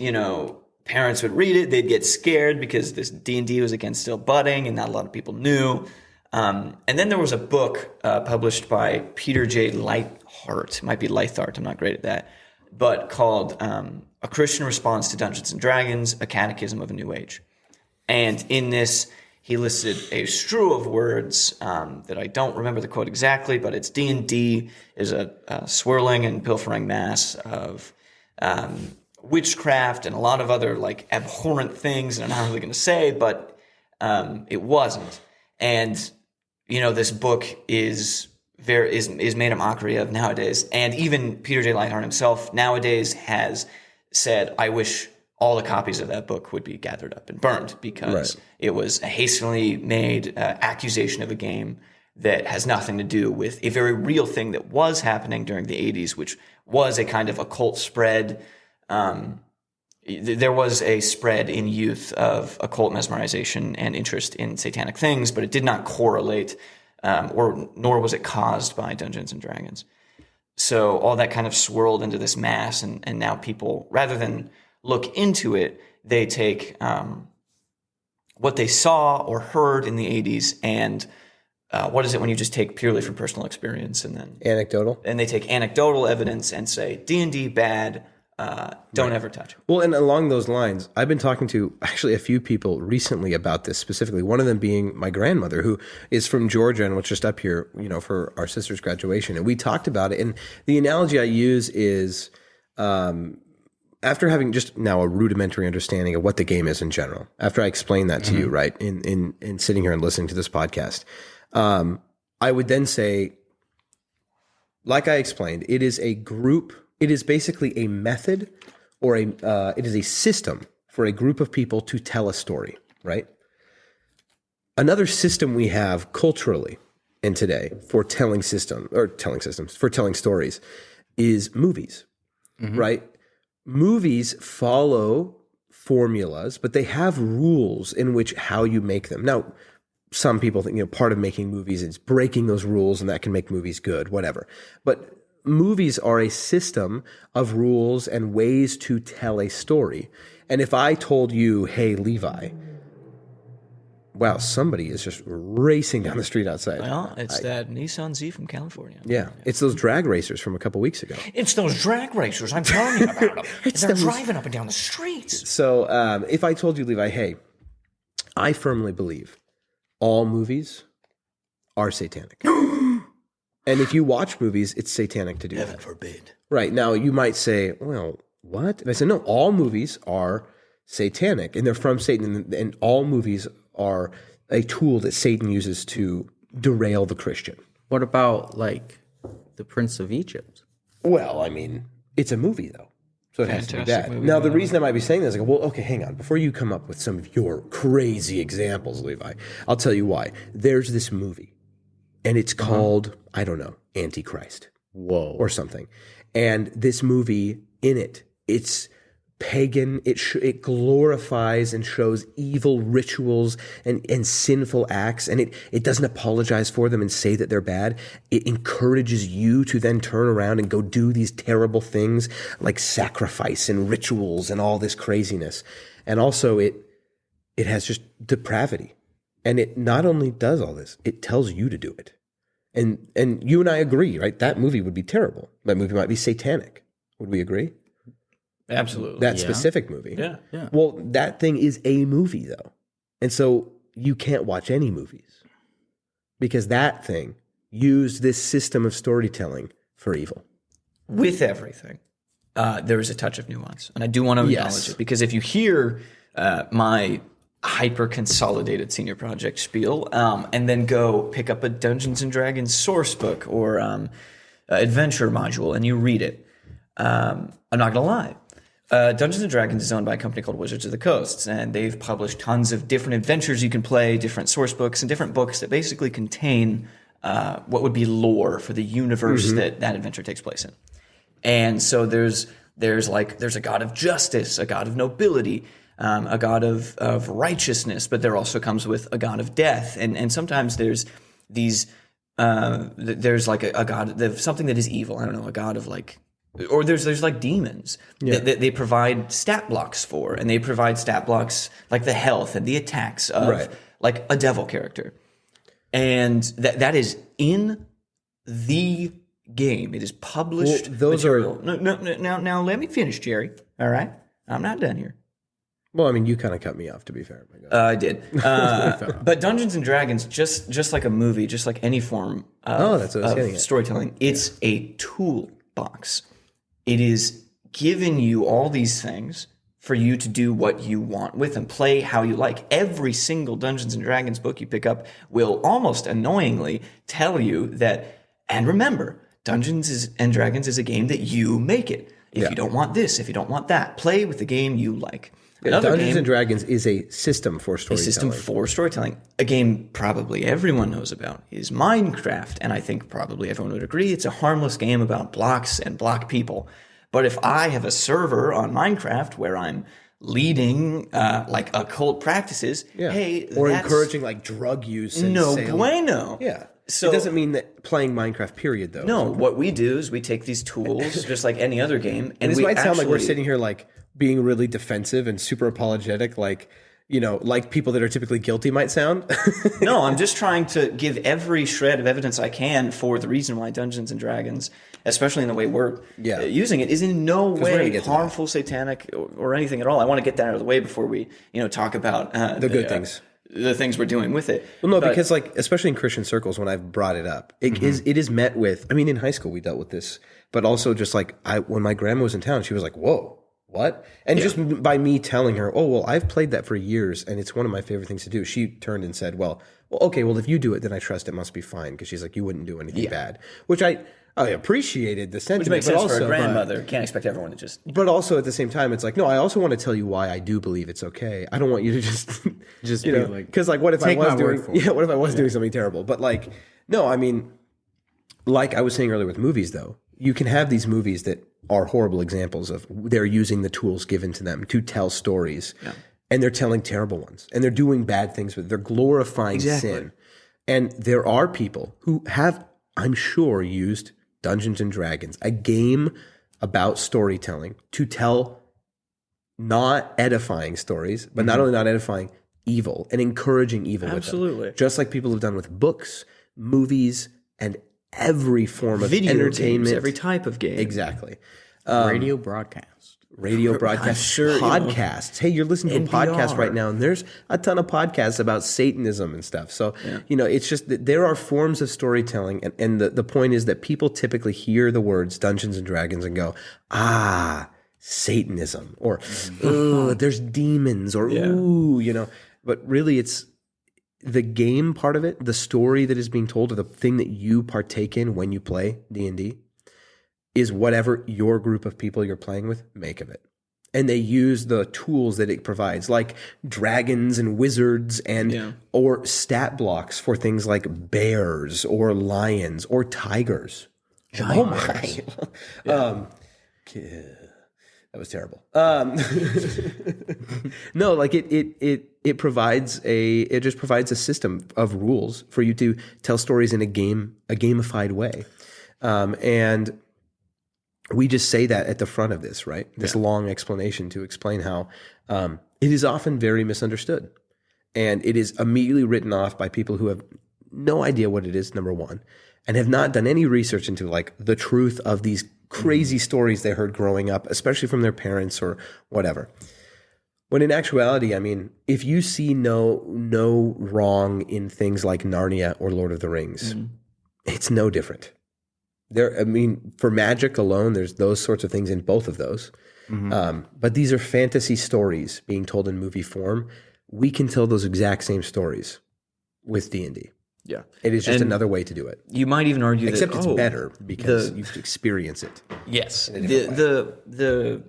parents would read it, they'd get scared because this D&D was again still budding and not a lot of people knew. And then there was a book published by Peter J. Leithart. It might be Leithart, I'm not great at that, but called A Christian Response to Dungeons and Dragons, A Catechism of a New Age. And in this, he listed a strew of words that I don't remember the quote exactly, but it's D&D is a swirling and pilfering mass of witchcraft and a lot of other abhorrent things, and I'm not really going to say, but it wasn't. And this book is made a mockery of nowadays, and even Peter J. Leithart himself nowadays has said, "I wish all the copies of that book would be gathered up and burned because it was a hastily made accusation of a game that has nothing to do with a very real thing that was happening during the 80s, which was a kind of occult spread." There was a spread in youth of occult mesmerization and interest in satanic things, but it did not correlate, nor was it caused by Dungeons and Dragons. So all that kind of swirled into this mass, and now people, rather than look into it, they take what they saw or heard in the 80s and what is it when you just take purely from personal experience and then anecdotal, and they take anecdotal evidence and say D&D bad. don't ever touch. Well, and along those lines, I've been talking to actually a few people recently about this specifically. One of them being my grandmother, who is from Georgia and was just up here, for our sister's graduation. And we talked about it. And the analogy I use is after having just now a rudimentary understanding of what the game is in general, after I explain that to you, right, in sitting here and listening to this podcast, I would then say, like I explained, it is a group. It is basically a method or it is a system for a group of people to tell a story, right? Another system we have culturally in today for telling stories is movies, right? Movies follow formulas, but they have rules in which how you make them. Now, some people think, part of making movies is breaking those rules, and that can make movies good, whatever. But movies are a system of rules and ways to tell a story. And if I told you, hey, Levi, wow, somebody is just racing down the street outside. Well, it's that Nissan Z from California. Yeah, it's those drag racers from a couple weeks ago. It's those drag racers. I'm telling you about them. They're driving up and down the streets. So if I told you, Levi, hey, I firmly believe all movies are satanic. And if you watch movies, it's satanic to do that. Heaven forbid. Right. Now, you might say, well, what? And I said, no, all movies are satanic, and they're from Satan, and all movies are a tool that Satan uses to derail the Christian. What about, like, The Prince of Egypt? Well, I mean, it's a movie, though. So it has to be Fantastic that. movie, Now, the reason I might be saying this is, well, okay, hang on. Before you come up with some of your crazy examples, Levi, I'll tell you why. There's this movie, and it's called, I don't know, Antichrist. Whoa. Or something. And this movie, in it, it's pagan. It glorifies and shows evil rituals and sinful acts, and it doesn't apologize for them and say that they're bad. It encourages you to then turn around and go do these terrible things like sacrifice and rituals and all this craziness. And also it has just depravity. And it not only does all this, it tells you to do it. And you and I agree, right? That movie would be terrible. That movie might be satanic. Would we agree? Absolutely. That specific movie. Yeah. Well, that thing is a movie, though. And so you can't watch any movies because that thing used this system of storytelling for evil. With everything, there is a touch of nuance. And I do want to acknowledge it because if you hear my hyper-consolidated senior project spiel and then go pick up a Dungeons & Dragons source book or adventure module and you read it, I'm not going to lie. Dungeons & Dragons is owned by a company called Wizards of the Coast, and they've published tons of different adventures you can play, different source books, and different books that basically contain what would be lore for the universe that adventure takes place in. And so there's a god of justice, a god of nobility, a god of righteousness, but there also comes with a god of death. And sometimes there's these, there's like a god, something that is evil. I don't know, a god of like, or there's like demons that they provide stat blocks for, and they provide stat blocks like the health and the attacks of like a devil character. And that is in the game. It is published material. Now let me finish, Jerry. All right? I'm not done here. Well, I mean, you kind of cut me off, to be fair. I did. But Dungeons & Dragons, just like a movie, just like any form of storytelling, it's a toolbox. It is giving you all these things for you to do what you want with them, play how you like. Every single Dungeons & Dragons book you pick up will almost annoyingly tell you that, and remember, Dungeons & Dragons is a game that you make it. If you don't want this, if you don't want that, play with the game you like. Dungeons & Dragons is a system for storytelling. A system for storytelling. A game probably everyone knows about is Minecraft, and I think probably everyone would agree it's a harmless game about blocks and block people. But if I have a server on Minecraft where I'm leading like occult practices, or encouraging like drug use, and no bueno. Yeah. So it doesn't mean that playing Minecraft, period, though. No, what we do is we take these tools, just like any other game, and this might sound like we're sitting here like being really defensive and super apologetic, like, like people that are typically guilty might sound. No, I'm just trying to give every shred of evidence I can for the reason why Dungeons and Dragons, especially in the way we're using it, is in no way harmful, satanic, or anything at all. I want to get that out of the way before we, talk about the good things. The things we're doing with it. Well, no, because especially in Christian circles, when I've brought it up, it is met with. I mean, in high school we dealt with this, but also just when my grandma was in town, she was like, "Whoa, what?" And just by me telling her, "Oh, well, I've played that for years, and it's one of my favorite things to do," she turned and said, "Well, okay, well, if you do it, then I trust it must be fine," because she's like, "You wouldn't do anything bad," which I appreciated the sentiment. Which makes but sense also, for a grandmother. Can't expect everyone to just. But also at the same time, it's like, no, I also want to tell you why I do believe it's okay. I don't want you to just be like, because what if I take was my doing word for it. what if I was doing something terrible? But no, I mean, like I was saying earlier with movies, though, you can have these movies that are horrible examples of they're using the tools given to them to tell stories, and they're telling terrible ones, and they're doing bad things with it. They're glorifying sin, and there are people who have, I'm sure, used Dungeons and Dragons, a game about storytelling, to tell not edifying stories, but not only not edifying, evil and encouraging evil with them. Just like people have done with books, movies, and every form of Video entertainment. games, every type of game. Exactly. Radio broadcast. Podcasts. Hey, you're listening to a podcast right now, and there's a ton of podcasts about Satanism and stuff. So, it's just that there are forms of storytelling, and the point is that people typically hear the words Dungeons and Dragons and go, Satanism, or there's demons, or but really it's the game part of it, the story that is being told, or the thing that you partake in when you play D&D, is whatever your group of people you're playing with make of it. And they use the tools that it provides, like dragons and wizards or stat blocks for things like bears or lions or tigers. Oh my. That was terrible. No, it provides it just provides a system of rules for you to tell stories in a gamified way. And we just say that at the front of this, right? This long explanation to explain how it is often very misunderstood. And it is immediately written off by people who have no idea what it is, number one, and have not done any research into the truth of these crazy stories they heard growing up, especially from their parents or whatever. When in actuality, I mean, if you see no wrong in things like Narnia or Lord of the Rings, it's no different. For magic alone, there's those sorts of things in both of those. But these are fantasy stories being told in movie form. We can tell those exact same stories with D&D. Yeah. It is just another way to do it. You might even argue Except that it's better because you experience it. Yes. The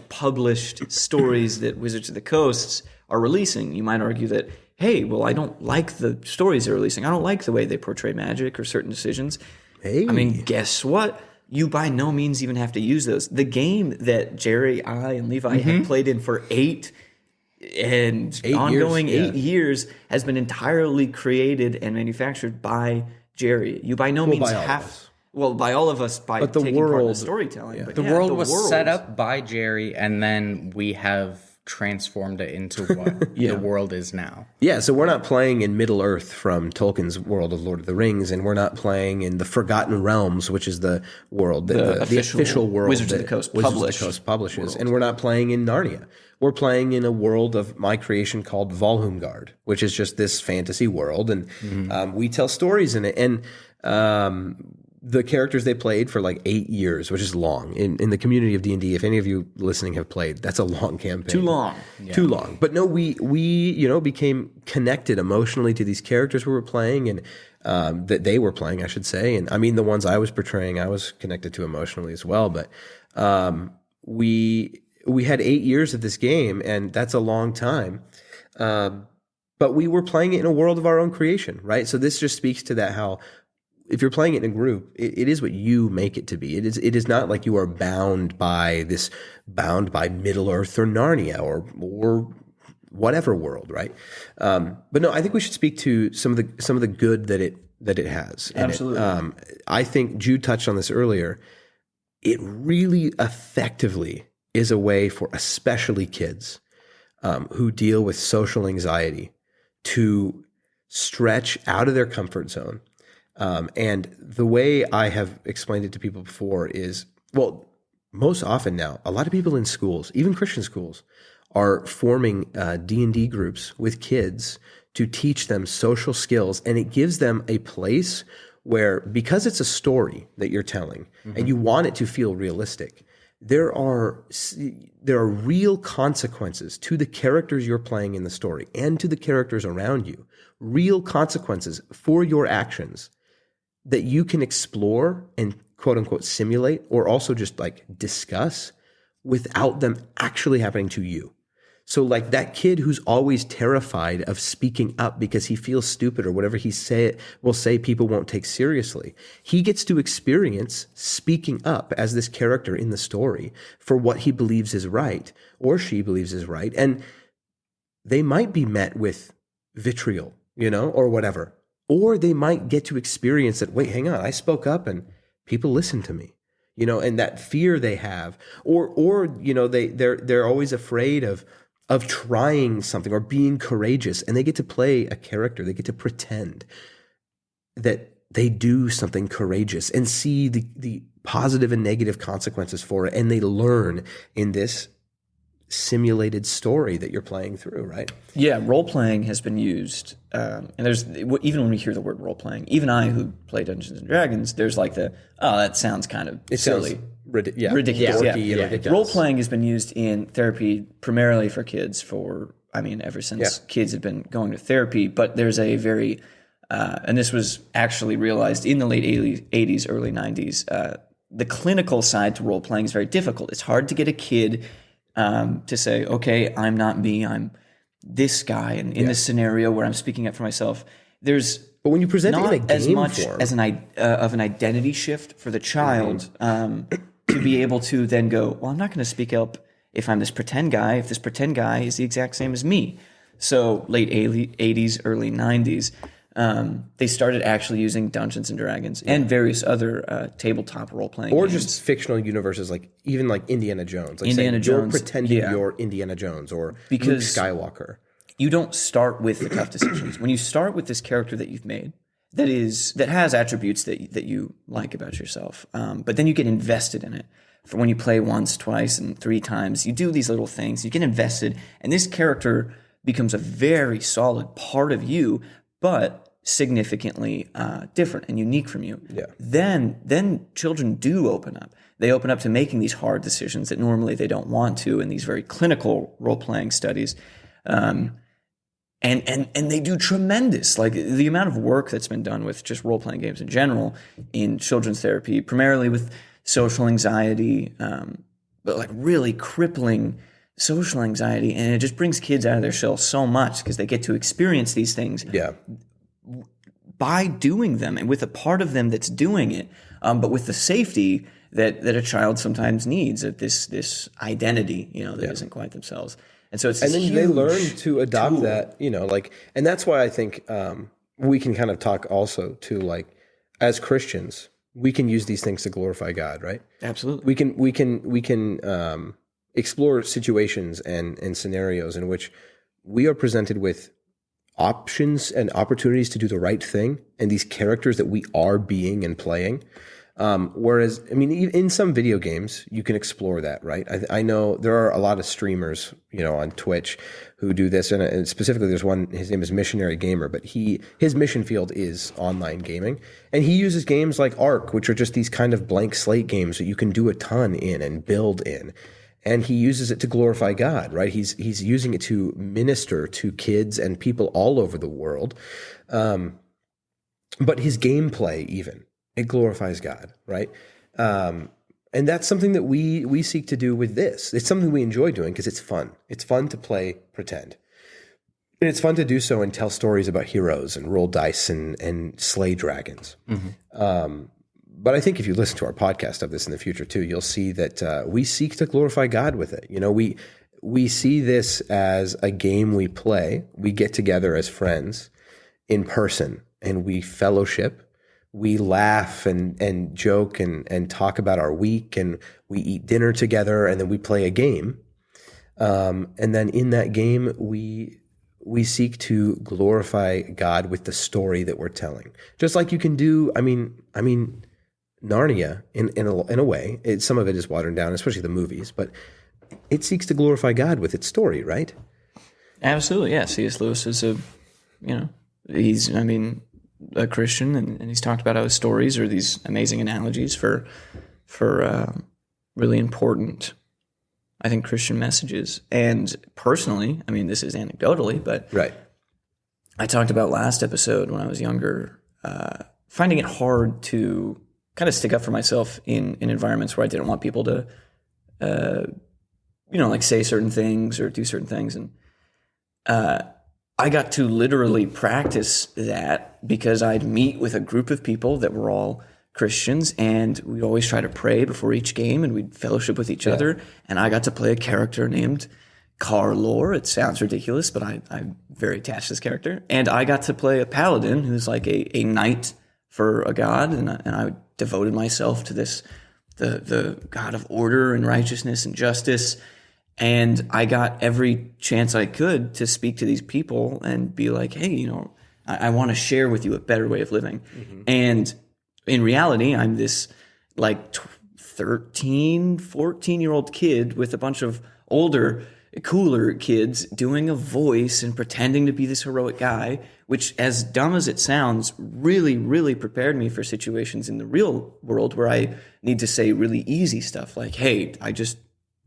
published stories that Wizards of the Coast are releasing, you might argue that, hey, well, I don't like the stories they're releasing. I don't like the way they portray magic or certain decisions. Hey. I mean, guess what? You by no means even have to use those. The game that Jerry, I, and Levi have played in for 8 years has been entirely created and manufactured by Jerry. You by no means have. Well, by all of us, by taking part in the storytelling. But the world was set up by Jerry, and then we have transformed it into what the world is now. Yeah, so we're not playing in Middle Earth from Tolkien's world of Lord of the Rings, and we're not playing in the Forgotten Realms, which is the world, the official world Wizards of the Coast publishes. World. And we're not playing in Narnia. We're playing in a world of my creation called Valhumgard, which is just this fantasy world, and we tell stories in it. And the characters they played for 8 years, which is long in the community of D&D. If any of you listening have played, that's a long campaign. Too long. Too long. But no, we became connected emotionally to these characters we were playing, and that they were playing, I should say. And I mean, the ones I was portraying, I was connected to emotionally as well. But we had 8 years of this game, and that's a long time. But we were playing it in a world of our own creation, right? So this just speaks to that, how if you're playing it in a group, it is what you make it to be. It is not like you are bound by Middle Earth or Narnia or whatever world, right? But no, I think we should speak to some of the good that it has. Absolutely. I think Jude touched on this earlier. It really effectively is a way for especially kids who deal with social anxiety to stretch out of their comfort zone. And the way I have explained it to people before is, well, most often now, a lot of people in schools, even Christian schools, are forming D&D groups with kids to teach them social skills. And it gives them a place where, because it's a story that you're telling and you want it to feel realistic, there are real consequences to the characters you're playing in the story and to the characters around you, real consequences for your actions that you can explore and quote unquote simulate, or also just like discuss without them actually happening to you. So like that kid who's always terrified of speaking up because he feels stupid or whatever he will say people won't take seriously. He gets to experience speaking up as this character in the story for what he believes is right or she believes is right. And they might be met with vitriol, or whatever. Or they might get to experience that, wait, hang on, I spoke up and people listened to me. And that fear they have, or they're always afraid of trying something or being courageous, and they get to play a character. They get to pretend that they do something courageous and see the positive and negative consequences for it, and they learn in this simulated story that you're playing through, right? Yeah, role playing has been used, and there's even when we hear the word role playing, even I who play Dungeons and Dragons, there's like that sounds kind of silly. Ridiculous. Dorky and ridiculous. Role playing has been used in therapy primarily for kids ever since kids have been going to therapy. But there's a very, and this was actually realized in the late 80s, early 90s, the clinical side to role playing is very difficult. It's hard to get a kid to say, okay, I'm not me, I'm this guy. And in this scenario where I'm speaking up for myself, but when you present it in a game as much form, as an identity shift for the child to be able to then go, well, I'm not going to speak up if I'm this pretend guy, if this pretend guy is the exact same as me. So late 80s, early 90s, they started actually using Dungeons and Dragons and various other tabletop role-playing or games. just fictional universes, like even like Indiana Jones. Like Indiana Jones, you're pretending you're Indiana Jones or Luke Skywalker. You don't start with the tough decisions. When you start with this character that you've made, that has attributes that you like about yourself, but then you get invested in it. For when you play once, twice, and 3 times, you do these little things. You get invested, and this character becomes a very solid part of you, but significantly different and unique from you. Yeah. Then children do open up. They open up to making these hard decisions that normally they don't want to in these very clinical role-playing studies. And they do tremendous, like the amount of work that's been done with just role-playing games in general in children's therapy, primarily with social anxiety, but like really crippling social anxiety. And it just brings kids out of their shell so much because they get to experience these things by doing them and with a part of them that's doing it, but with the safety that a child sometimes needs of this identity, that isn't quite themselves. And so then they learn to adopt that, and that's why I think we can kind of talk also to, like, as Christians, we can use these things to glorify God, right? Absolutely. We can explore situations and scenarios in which we are presented with options and opportunities to do the right thing, and these characters that we are being and playing. Whereas, I mean, in some video games, you can explore that, right? I know there are a lot of streamers, on Twitch who do this, and specifically there's one, his name is Missionary Gamer, but his mission field is online gaming, and he uses games like Ark, which are just these kind of blank slate games that you can do a ton in and build in. And he uses it to glorify God, right? He's using it to minister to kids and people all over the world. But his gameplay even, it glorifies God, right? And that's something that we seek to do with this. It's something we enjoy doing because it's fun. It's fun to play pretend. And it's fun to do so and tell stories about heroes and roll dice and slay dragons. Mm-hmm. But I think if you listen to our podcast of this in the future too, you'll see that we seek to glorify God with it. We see this as a game we play. We get together as friends in person and we fellowship. We laugh and joke and talk about our week, and we eat dinner together, and then we play a game. And then in that game, we seek to glorify God with the story that we're telling. Just like you can do, I mean, Narnia in a way. Some of it is watered down, especially the movies, but it seeks to glorify God with its story, right? Absolutely, yeah. C.S. Lewis is he's a Christian, and he's talked about how his stories are these amazing analogies for really important, I think, Christian messages. And personally, I mean, this is anecdotally, but right. I talked about last episode when I was younger, finding it hard to kind of stick up for myself in environments where I didn't want people to, like say certain things or do certain things. And I got to literally practice that because I'd meet with a group of people that were all Christians, and we'd always try to pray before each game, and we'd fellowship with each other. And I got to play a character named Carlor. It sounds ridiculous, but I'm very attached to this character. And I got to play a paladin who's like a knight for a god, and I devoted myself to this, the God of order and righteousness and justice. And I got every chance I could to speak to these people and be like, hey, I want to share with you a better way of living. Mm-hmm. And in reality, I'm this like 13, 14-year-old kid with a bunch of older, cooler kids doing a voice and pretending to be this heroic guy, which, as dumb as it sounds, really, really prepared me for situations in the real world where I need to say really easy stuff like, hey, I just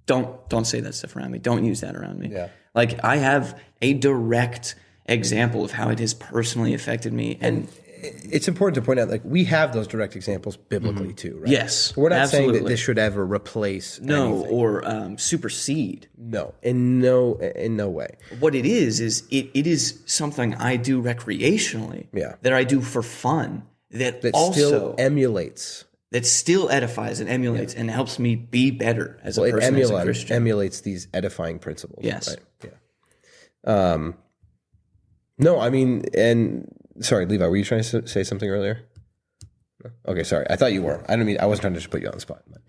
don't say that stuff around me. Don't use that around me. Yeah. Like, I have a direct example of how it has personally affected me. And it's important to point out, like, we have those direct examples biblically too, right? Yes, we're not absolutely. saying that this should ever replace anything. Or supersede. No, in no way. What it is it is something I do recreationally. Yeah. That I do for fun. That also still emulates. That still edifies and emulates and helps me be better as a person, as a Christian. Emulates these edifying principles. Yes. Right? Yeah. No, I mean, and sorry, Levi, were you trying to say something earlier? No? Okay, sorry. I thought you were. I wasn't trying to just put you on the spot. But,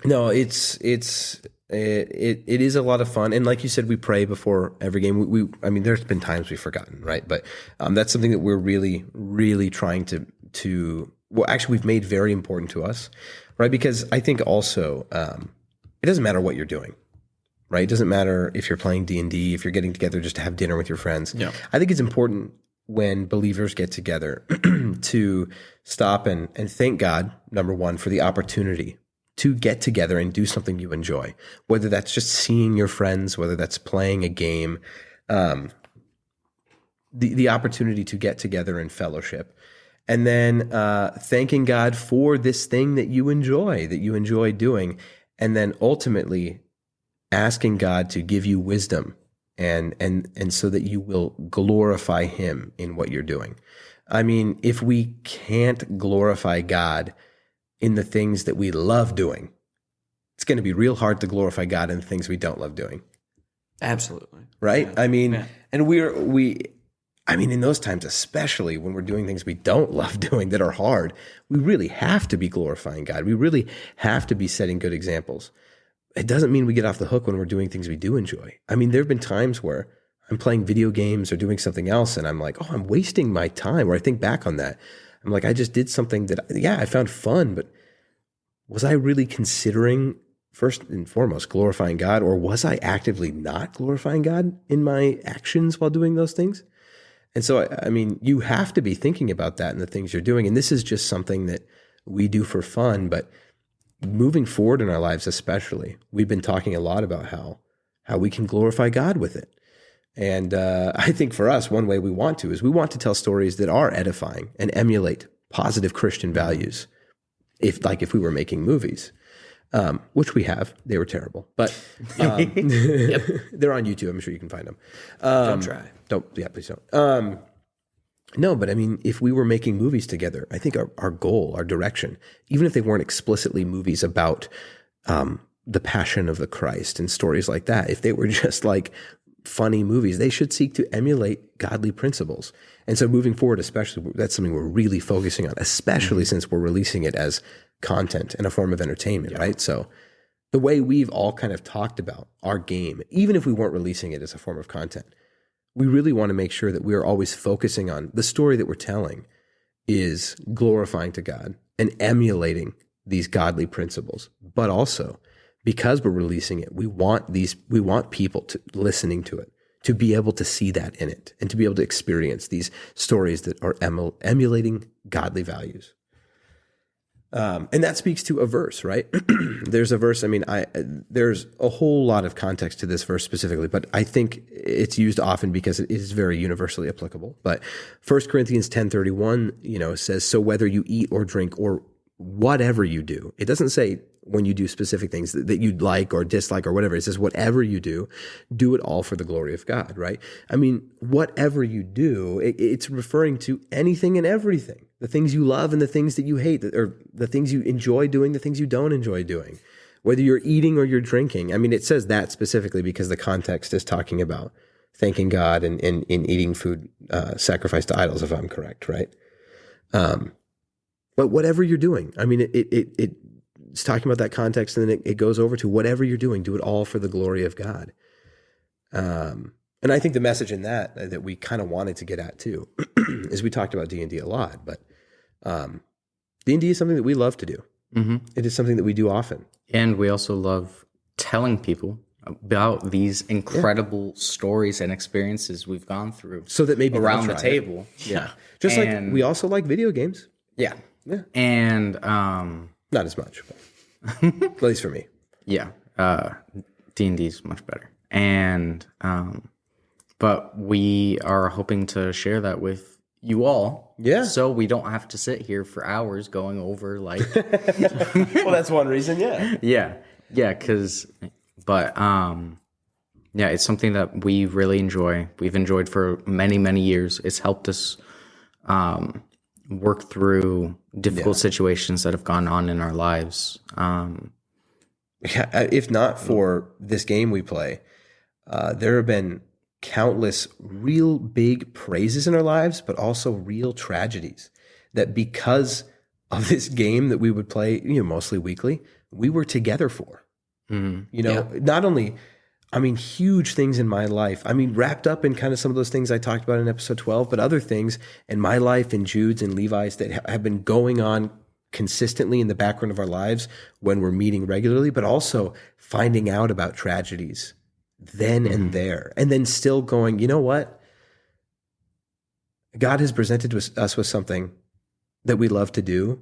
no, it is a lot of fun, and like you said, we pray before every game. I mean, there's been times we've forgotten, right? But that's something that we're really, really trying to. Well, actually, we've made very important to us, right? Because I think also it doesn't matter what you're doing. Right? It doesn't matter if you're playing D&D, if you're getting together just to have dinner with your friends. Yeah. I think it's important when believers get together to stop and thank God, number one, for the opportunity to get together and do something you enjoy, whether that's just seeing your friends, whether that's playing a game, the opportunity to get together and fellowship. And then thanking God for this thing that you enjoy doing, and then ultimately asking God to give you wisdom and so that you will glorify Him in what you're doing. I mean, if we can't glorify God in the things that we love doing, it's going to be real hard to glorify God in the things we don't love doing. Absolutely. Right? Yeah. I mean, yeah. And in those times, especially when we're doing things we don't love doing that are hard, we really have to be glorifying God. We really have to be setting good examples. It doesn't mean we get off the hook when we're doing things we do enjoy. I mean, there have been times where I'm playing video games or doing something else, and I'm like, oh, I'm wasting my time. Or I think back on that. I'm like, I just did something that, I found fun, but was I really considering, first and foremost, glorifying God? Or was I actively not glorifying God in my actions while doing those things? And so, I mean, you have to be thinking about that in the things you're doing. And this is just something that we do for fun, but moving forward in our lives especially, we've been talking a lot about how we can glorify God with it. And I think for us, one way we want to tell stories that are edifying and emulate positive Christian values. If we were making movies, which we have, they were terrible, but they're on YouTube. I'm sure you can find them. Don't try. Please don't. No, but I mean, if we were making movies together, I think our goal, our direction, even if they weren't explicitly movies about the passion of the Christ and stories like that, if they were just like funny movies, they should seek to emulate godly principles. And so moving forward, especially, that's something we're really focusing on, especially since we're releasing it as content and a form of entertainment, right? So the way we've all kind of talked about our game, even if we weren't releasing it as a form of content, we really want to make sure that we are always focusing on the story that we're telling is glorifying to God and emulating these godly principles. But also, because we're releasing it, we want people to listening to it, to be able to see that in it and to be able to experience these stories that are emulating godly values. And that speaks to a verse, right? There's a verse. I mean, there's a whole lot of context to this verse specifically, but I think it's used often because it is very universally applicable. But 1 Corinthians 10:31, says, so whether you eat or drink or whatever you do, it doesn't say when you do specific things that you'd like or dislike or whatever. It says whatever you do it all for the glory of God, right? I mean, whatever you do, it's referring to anything and everything. The things you love and the things that you hate, or the things you enjoy doing, the things you don't enjoy doing, whether you're eating or you're drinking. I mean, it says that specifically because the context is talking about thanking God and eating food sacrificed to idols, if I'm correct, right? But whatever you're doing, I mean, it's talking about that context, and then it goes over to whatever you're doing, do it all for the glory of God. And I think the message in that we kind of wanted to get at too, is we talked about D&D a lot, but D&D is something that we love to do. Mm-hmm. It is something that we do often. And we also love telling people about these incredible stories and experiences we've gone through. So that maybe around the table. Yeah. Just like we also like video games. Yeah. Yeah. And not as much, but at least for me. Yeah. D&D is much better. And but we are hoping to share that with you all. Yeah. So we don't have to sit here for hours going over like well, that's one reason, yeah. Yeah. Yeah, yeah, it's something that we really enjoy. We've enjoyed for many, many years. It's helped us work through difficult situations that have gone on in our lives. If not for this game we play, there have been countless real big praises in our lives, but also real tragedies that because of this game that we would play, mostly weekly, we were together for. Mm-hmm. Not only, I mean, huge things in my life. I mean, wrapped up in kind of some of those things I talked about in episode 12, but other things in my life and Jude's and Levi's that have been going on consistently in the background of our lives when we're meeting regularly, but also finding out about tragedies then and there, and then still going, you know what? God has presented us with something that we love to do,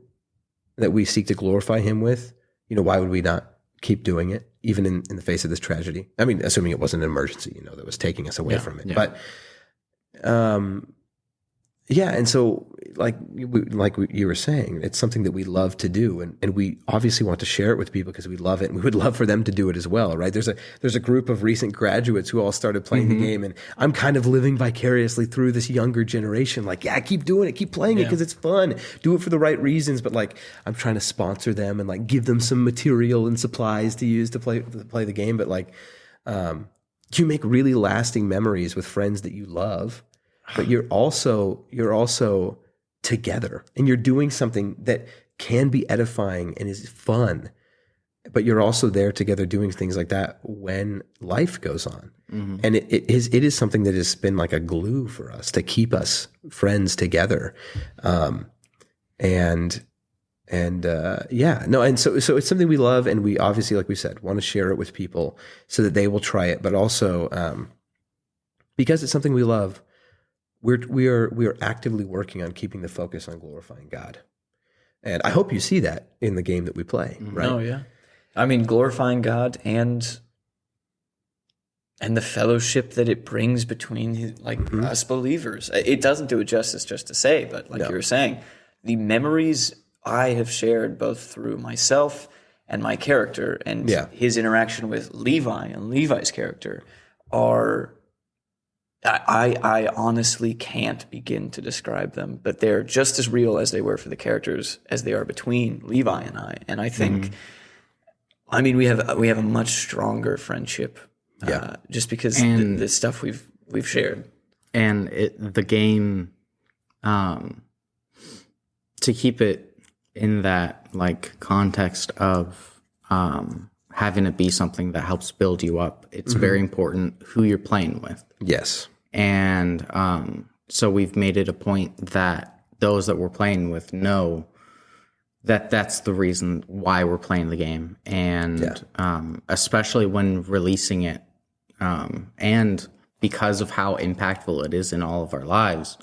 that we seek to glorify him with. Why would we not keep doing it, even in the face of this tragedy? I mean, assuming it wasn't an emergency, that was taking us away from it. Yeah. But, and so like you were saying, it's something that we love to do, and we obviously want to share it with people because we love it, and we would love for them to do it as well, right? There's a group of recent graduates who all started playing the game, and I'm kind of living vicariously through this younger generation. Like, yeah, keep doing it, keep playing it because it's fun. Do it for the right reasons, but like I'm trying to sponsor them and like give them some material and supplies to use to play the game. But like, you make really lasting memories with friends that you love. But you're also together, and you're doing something that can be edifying and is fun, but you're also there together doing things like that when life goes on. Mm-hmm. And it is something that has been like a glue for us to keep us friends together. So it's something we love, and we obviously, like we said, want to share it with people so that they will try it, but also because it's something we love. We are actively working on keeping the focus on glorifying God. And I hope you see that in the game that we play, right? Oh, yeah. I mean, glorifying God and the fellowship that it brings between us believers. It doesn't do it justice just to say, but like you were saying, the memories I have shared both through myself and my character and his interaction with Levi and Levi's character are... I honestly can't begin to describe them, but they're just as real as they were for the characters as they are between Levi and I. And I think, I mean, we have a much stronger friendship, just because the stuff we've shared. And the game, to keep it in that like context of having it be something that helps build you up. It's very important who you're playing with. Yes. And so we've made it a point that those that we're playing with know that that's the reason why we're playing the game. And especially when releasing it, and because of how impactful it is in all of our lives,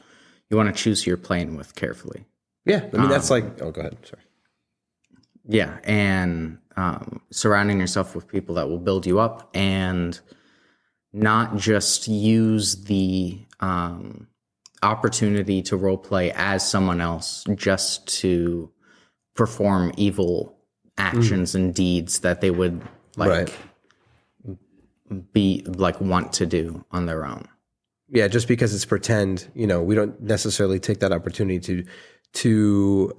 you want to choose who you're playing with carefully. Yeah. I mean, that's like, oh, go ahead. Sorry. Yeah. And surrounding yourself with people that will build you up and not just use the opportunity to role play as someone else just to perform evil actions and deeds that they would be like want to do on their own. Yeah, just because it's pretend, we don't necessarily take that opportunity to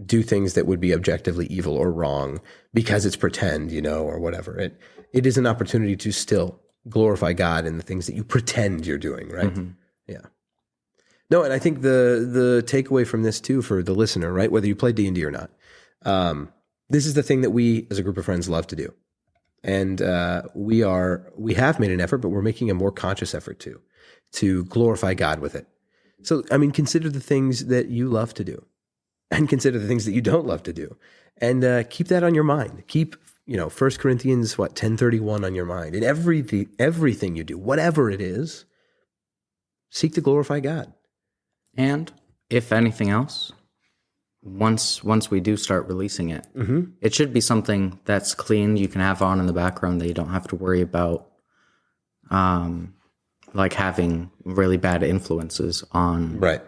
do things that would be objectively evil or wrong because it's pretend, or whatever. It is an opportunity to still glorify God in the things that you pretend you're doing, right? Yeah. No, and I think the takeaway from this too for the listener, right, whether you play D&D or not, this is the thing that we as a group of friends love to do. And we have made an effort, but we're making a more conscious effort to glorify God with it. So, I mean, consider the things that you love to do and consider the things that you don't love to do. And keep that on your mind. Keep, 1 Corinthians, 10:31 on your mind. And everything you do, whatever it is, seek to glorify God. And if anything else, once we do start releasing it, it should be something that's clean. You can have on in the background that you don't have to worry about, like having really bad influences on the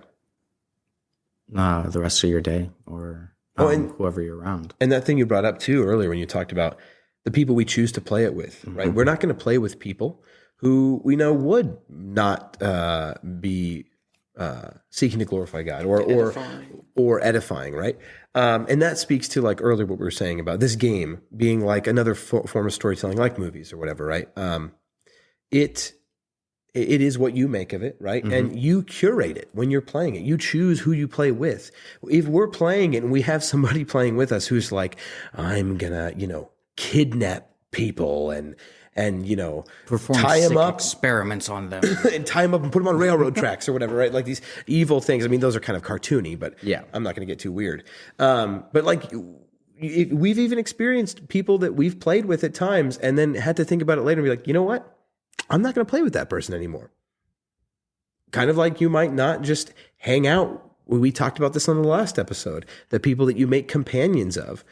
rest of your day or whoever you're around. And that thing you brought up too earlier when you talked about the people we choose to play it with, right? We're not going to play with people who we know would not be seeking to glorify God or edifying, right? And that speaks to like earlier what we were saying about this game being like another form of storytelling, like movies or whatever, right? It is what you make of it, right? And you curate it when you're playing it. You choose who you play with. If we're playing it and we have somebody playing with us who's like, I'm gonna, kidnap people and perform tie them sick up, experiments on them, and tie them up and put them on railroad tracks or whatever, right? Like these evil things. I mean, those are kind of cartoony, but I'm not going to get too weird. But like, we've even experienced people that we've played with at times, and then had to think about it later and be like, you know what? I'm not going to play with that person anymore. Kind of like you might not just hang out. We talked about this on the last episode. The people that you make companions of.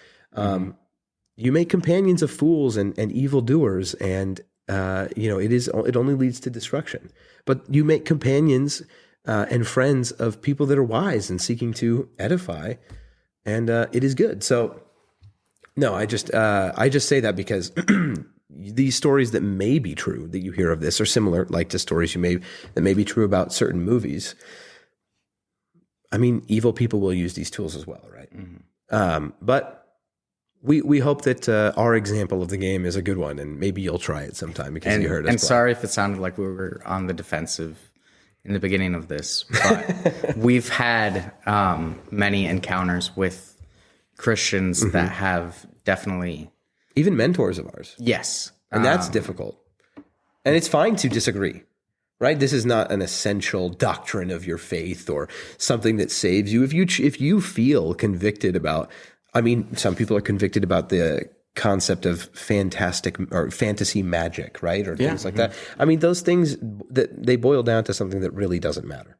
You make companions of fools and evildoers, and it only leads to destruction. But you make companions and friends of people that are wise and seeking to edify, and it is good. So, no, I just say that because these stories that may be true that you hear of this are similar, like to stories that may be true about certain movies. I mean, evil people will use these tools as well, right? But we hope that our example of the game is a good one, and maybe you'll try it sometime because you heard us. And sorry if it sounded like we were on the defensive in the beginning of this, but we've had many encounters with Christians that have definitely... Even mentors of ours. Yes. And that's difficult. And it's fine to disagree, right? This is not an essential doctrine of your faith or something that saves you. If you feel convicted about... I mean, some people are convicted about the concept of fantastic or fantasy magic, right? Or things like that. I mean, those things, that they boil down to something that really doesn't matter.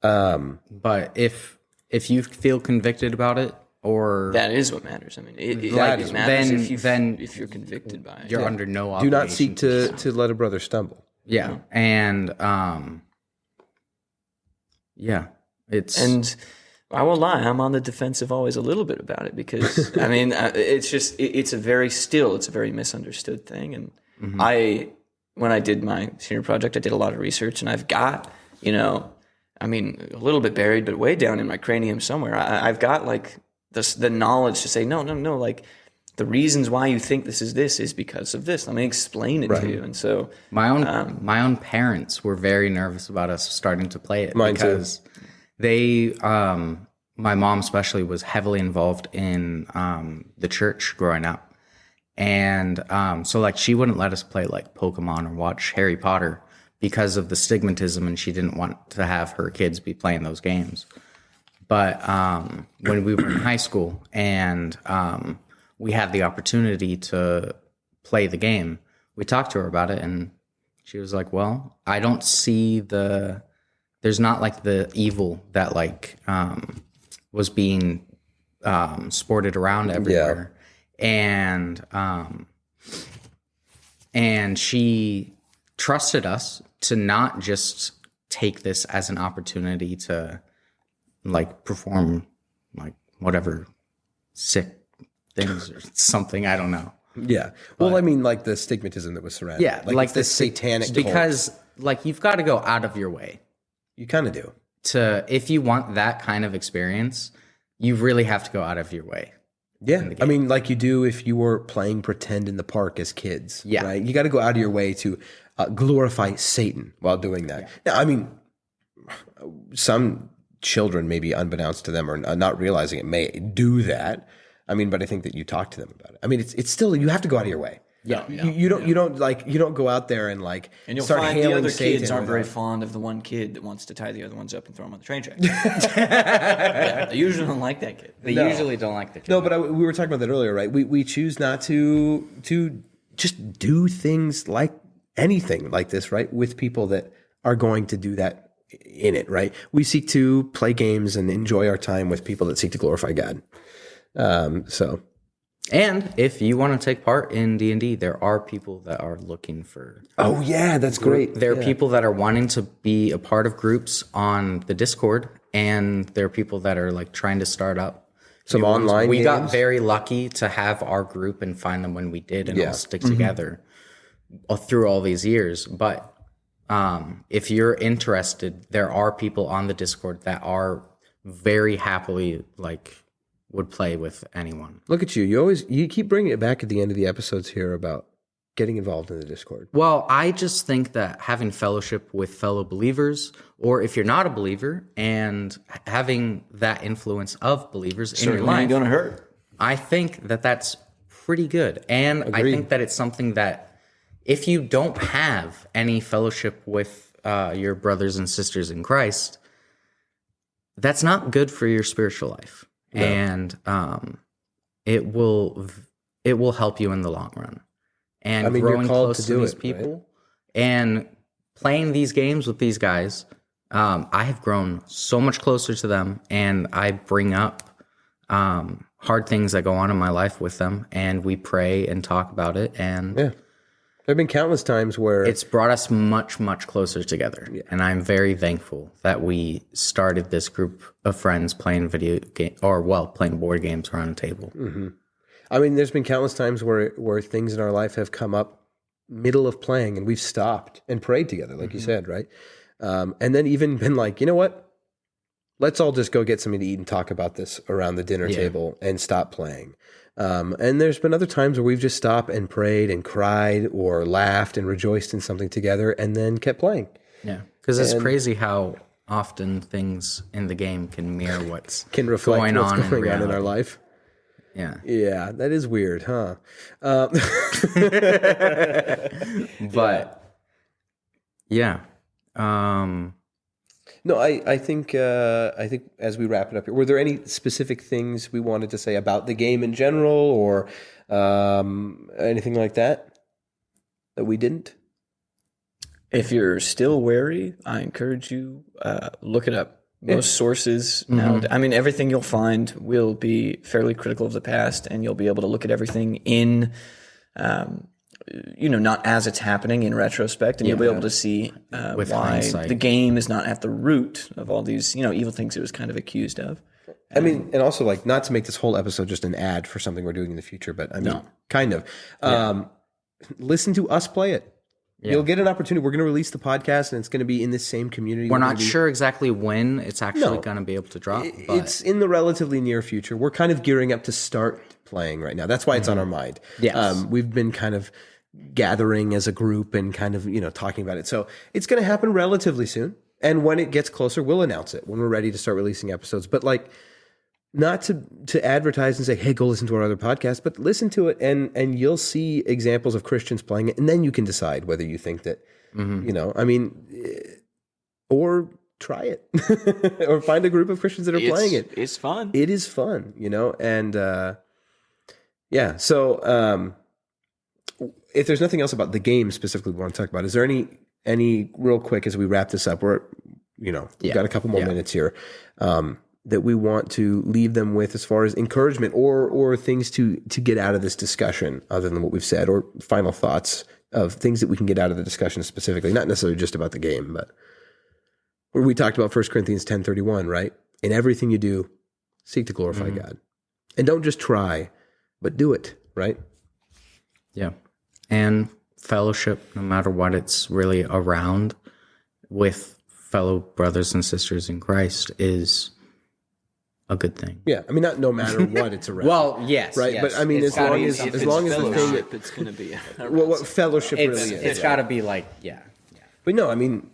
But if you feel convicted about it, or that is what matters. I mean, it matters if you're convicted by it. You're under no Do obligation. not seek to let a brother stumble. Yeah. And And I won't lie, I'm on the defensive always a little bit about it because, I mean, it's a very misunderstood thing. And when I did my senior project, I did a lot of research, and I've got, a little bit buried, but way down in my cranium somewhere, I've got like the knowledge to say, no, like the reasons why you think this is because of this. Let me explain it to you. And so my own parents were very nervous about us starting to play it. Mine because too. They, my mom especially, was heavily involved in the church growing up. And so like she wouldn't let us play like Pokemon or watch Harry Potter because of the stigmatism, and she didn't want to have her kids be playing those games. But when we were in high school and we had the opportunity to play the game, we talked to her about it, and she was like, well, I don't see there's not like the evil that like was being sported around everywhere. And she trusted us to not just take this as an opportunity to like perform like whatever sick things or something. I don't know. Yeah. Well, I mean, like the stigmatism that was surrounded. Yeah, like the satanic cult. because like you've got to go out of your way You kind of do. to if you want that kind of experience, you really have to go out of your way. Yeah. I mean, like you do if you were playing pretend in the park as kids. Yeah. Right? You got to go out of your way to glorify Satan while doing that. Now, I mean, some children, maybe unbeknownst to them or not realizing it, may do that. I mean, but I think that you talk to them about it. I mean, it's still, you have to go out of your way. Yeah, You don't go out there and like And you'll start find the hailing other Satan kids aren't very without- fond of the one kid that wants to tie the other ones up and throw them on the train tracks. Yeah, they usually don't like that kid. They usually don't like the No, but we were talking about that earlier, right? We choose not to just do things like anything like this, right? With people that are going to do that in it, right? We seek to play games and enjoy our time with people that seek to glorify God. So And if you want to take part in D&D, there are people that are looking for. oh yeah, that's great. There are people that are wanting to be a part of groups on the Discord, and there are people that are like trying to start up Some new ones. online We got games? very lucky to have our group and find them when we did, and Yeah. all stick together through all these years. But if you're interested, there are people on the Discord that are very happily like would play with anyone. Look at you. You keep bringing it back at the end of the episodes here about getting involved in the Discord. Well, I just think that having fellowship with fellow believers, or if you're not a believer, and having that influence of believers in your Certainly life, ain't gonna hurt. I think that that's pretty good. And I Agreed. think that it's something that if you don't have any fellowship with your brothers and sisters in Christ, that's not good for your spiritual life. No. And it will help you in the long run. And I mean, you're growing called close to to do these it, people right? and playing these games with these guys, I have grown so much closer to them, and I bring up hard things that go on in my life with them, and we pray and talk about it, and Yeah. There have been countless times where it's brought us much, much closer together. Yeah. And I'm very thankful that we started this group of friends playing playing board games around a table. Mm-hmm. I mean, there's been countless times where things in our life have come up middle of playing and we've stopped and prayed together, like you said, right? And then even been like, you know what? Let's all just go get something to eat and talk about this around the dinner table and stop playing. And there's been other times where we've just stopped and prayed and cried or laughed and rejoiced in something together and then kept playing. Yeah. Because it's crazy how often things in the game can mirror what's Can reflect going what's on going on in our life. Yeah. Yeah, that is weird, huh? But yeah. No, I think as we wrap it up here, were there any specific things we wanted to say about the game in general, or anything like that we didn't? If you're still wary, I encourage you look it up. Most sources now, I mean, everything you'll find will be fairly critical of the past, and you'll be able to look at everything in, not as it's happening in retrospect, and you'll be able to see With why hindsight. the game is not at the root of all these, evil things it was kind of accused of. I mean, and also like not to make this whole episode just an ad for something we're doing in the future, but I mean, kind of. Listen to us play it. Yeah. You'll get an opportunity. We're going to release the podcast, and it's going to be in this same community. We're not sure exactly when it's actually going to be able to drop. But It's in the relatively near future. We're kind of gearing up to start playing right now. That's why it's on our mind. Yes. We've been kind of gathering as a group and kind of, talking about it. So it's going to happen relatively soon. And when it gets closer, we'll announce it when we're ready to start releasing episodes. But like, not to advertise and say, hey, go listen to our other podcast, but listen to it and you'll see examples of Christians playing it. And then you can decide whether you think that, or try it or find a group of Christians that are playing it. It's fun. It is fun, and yeah. So if there's nothing else about the game specifically we want to talk about, is there any real quick as we wrap this up? We've got a couple more minutes here that we want to leave them with as far as encouragement or things to get out of this discussion other than what we've said, or final thoughts of things that we can get out of the discussion specifically, not necessarily just about the game, but we talked about 1 Corinthians 10:31, right? In everything you do, seek to glorify God. And don't just try, but do it, right? Yeah. And fellowship, no matter what it's really around with fellow brothers and sisters in Christ, is a good thing. Yeah. I mean, not no matter what it's around. Well, yes. Right. yes. But I mean, It's as gotta long be as something- the thing, it's going to be. what fellowship really is. it's got to be like, yeah. But no, I mean,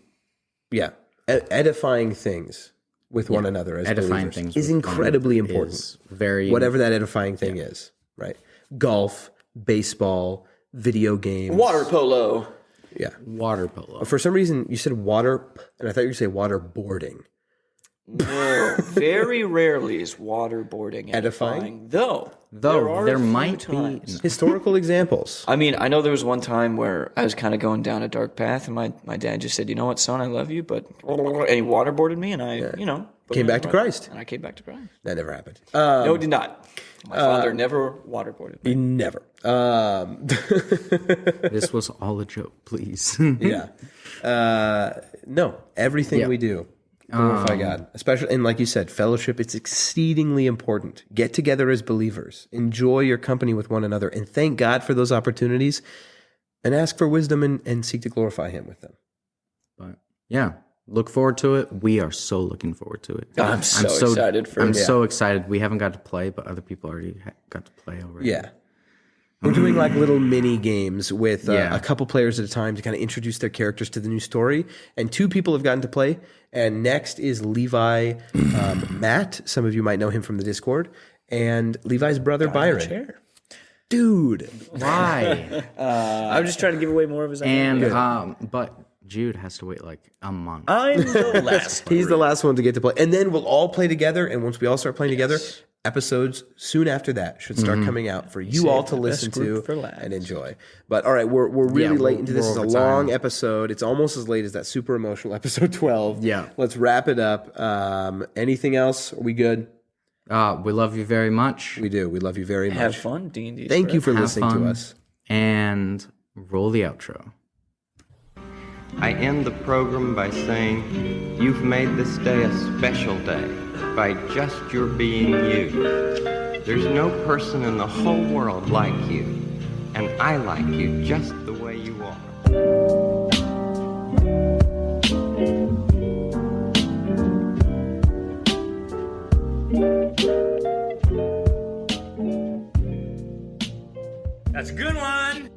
yeah, edifying things with one another as Edifying believers things is with incredibly one important. is very Whatever that edifying thing is, right? Golf, baseball, video games, Water polo. Yeah. water polo. For some reason, you said water, and I thought you were going to say waterboarding. No, very rarely is waterboarding edifying. Though There a few might be times. Historical examples. I mean, I know there was one time where I was kind of going down a dark path, and my dad just said, "You know what, son, I love you," and he waterboarded me, and I, put Came me back to on the right Christ. path, and I came back to Christ. That never happened. No, it did not. My father never waterboarded me. Never. This was all a joke, please. Yeah. No, everything we do, glorify God. Especially, and like you said, fellowship, it's exceedingly important. Get together as believers. Enjoy your company with one another. And thank God for those opportunities. And ask for wisdom and seek to glorify Him with them. But yeah, look forward to it. We are so looking forward to it. I'm so excited for I'm it. so excited. We haven't got to play, but other people already got to play already. Yeah. We're doing like little mini games with Yeah. a couple players at a time to kind of introduce their characters to the new story. And 2 people have gotten to play. And next is Levi Matt. Some of you might know him from the Discord. And Levi's brother Byron. Dude. Why? I'm just trying to give away more of his identity. And but Jude has to wait like a month. I'm the last. He's the last one to get to play. And then we'll all play together. And once we all start playing together, episodes soon after that should start coming out for you all to listen to and enjoy. But all right, we're really late into this. It's a over long time. episode. It's almost as late as that super emotional episode 12. Yeah. Let's wrap it up. Anything else? Are we good? We love you very much. We do. We love you very much. Have fun, D&D. Thank you for Have listening to fun. us. And roll the outro. I end the program by saying, you've made this day a special day by just your being you. There's no person in the whole world like you, and I like you just the way you are. That's a good one.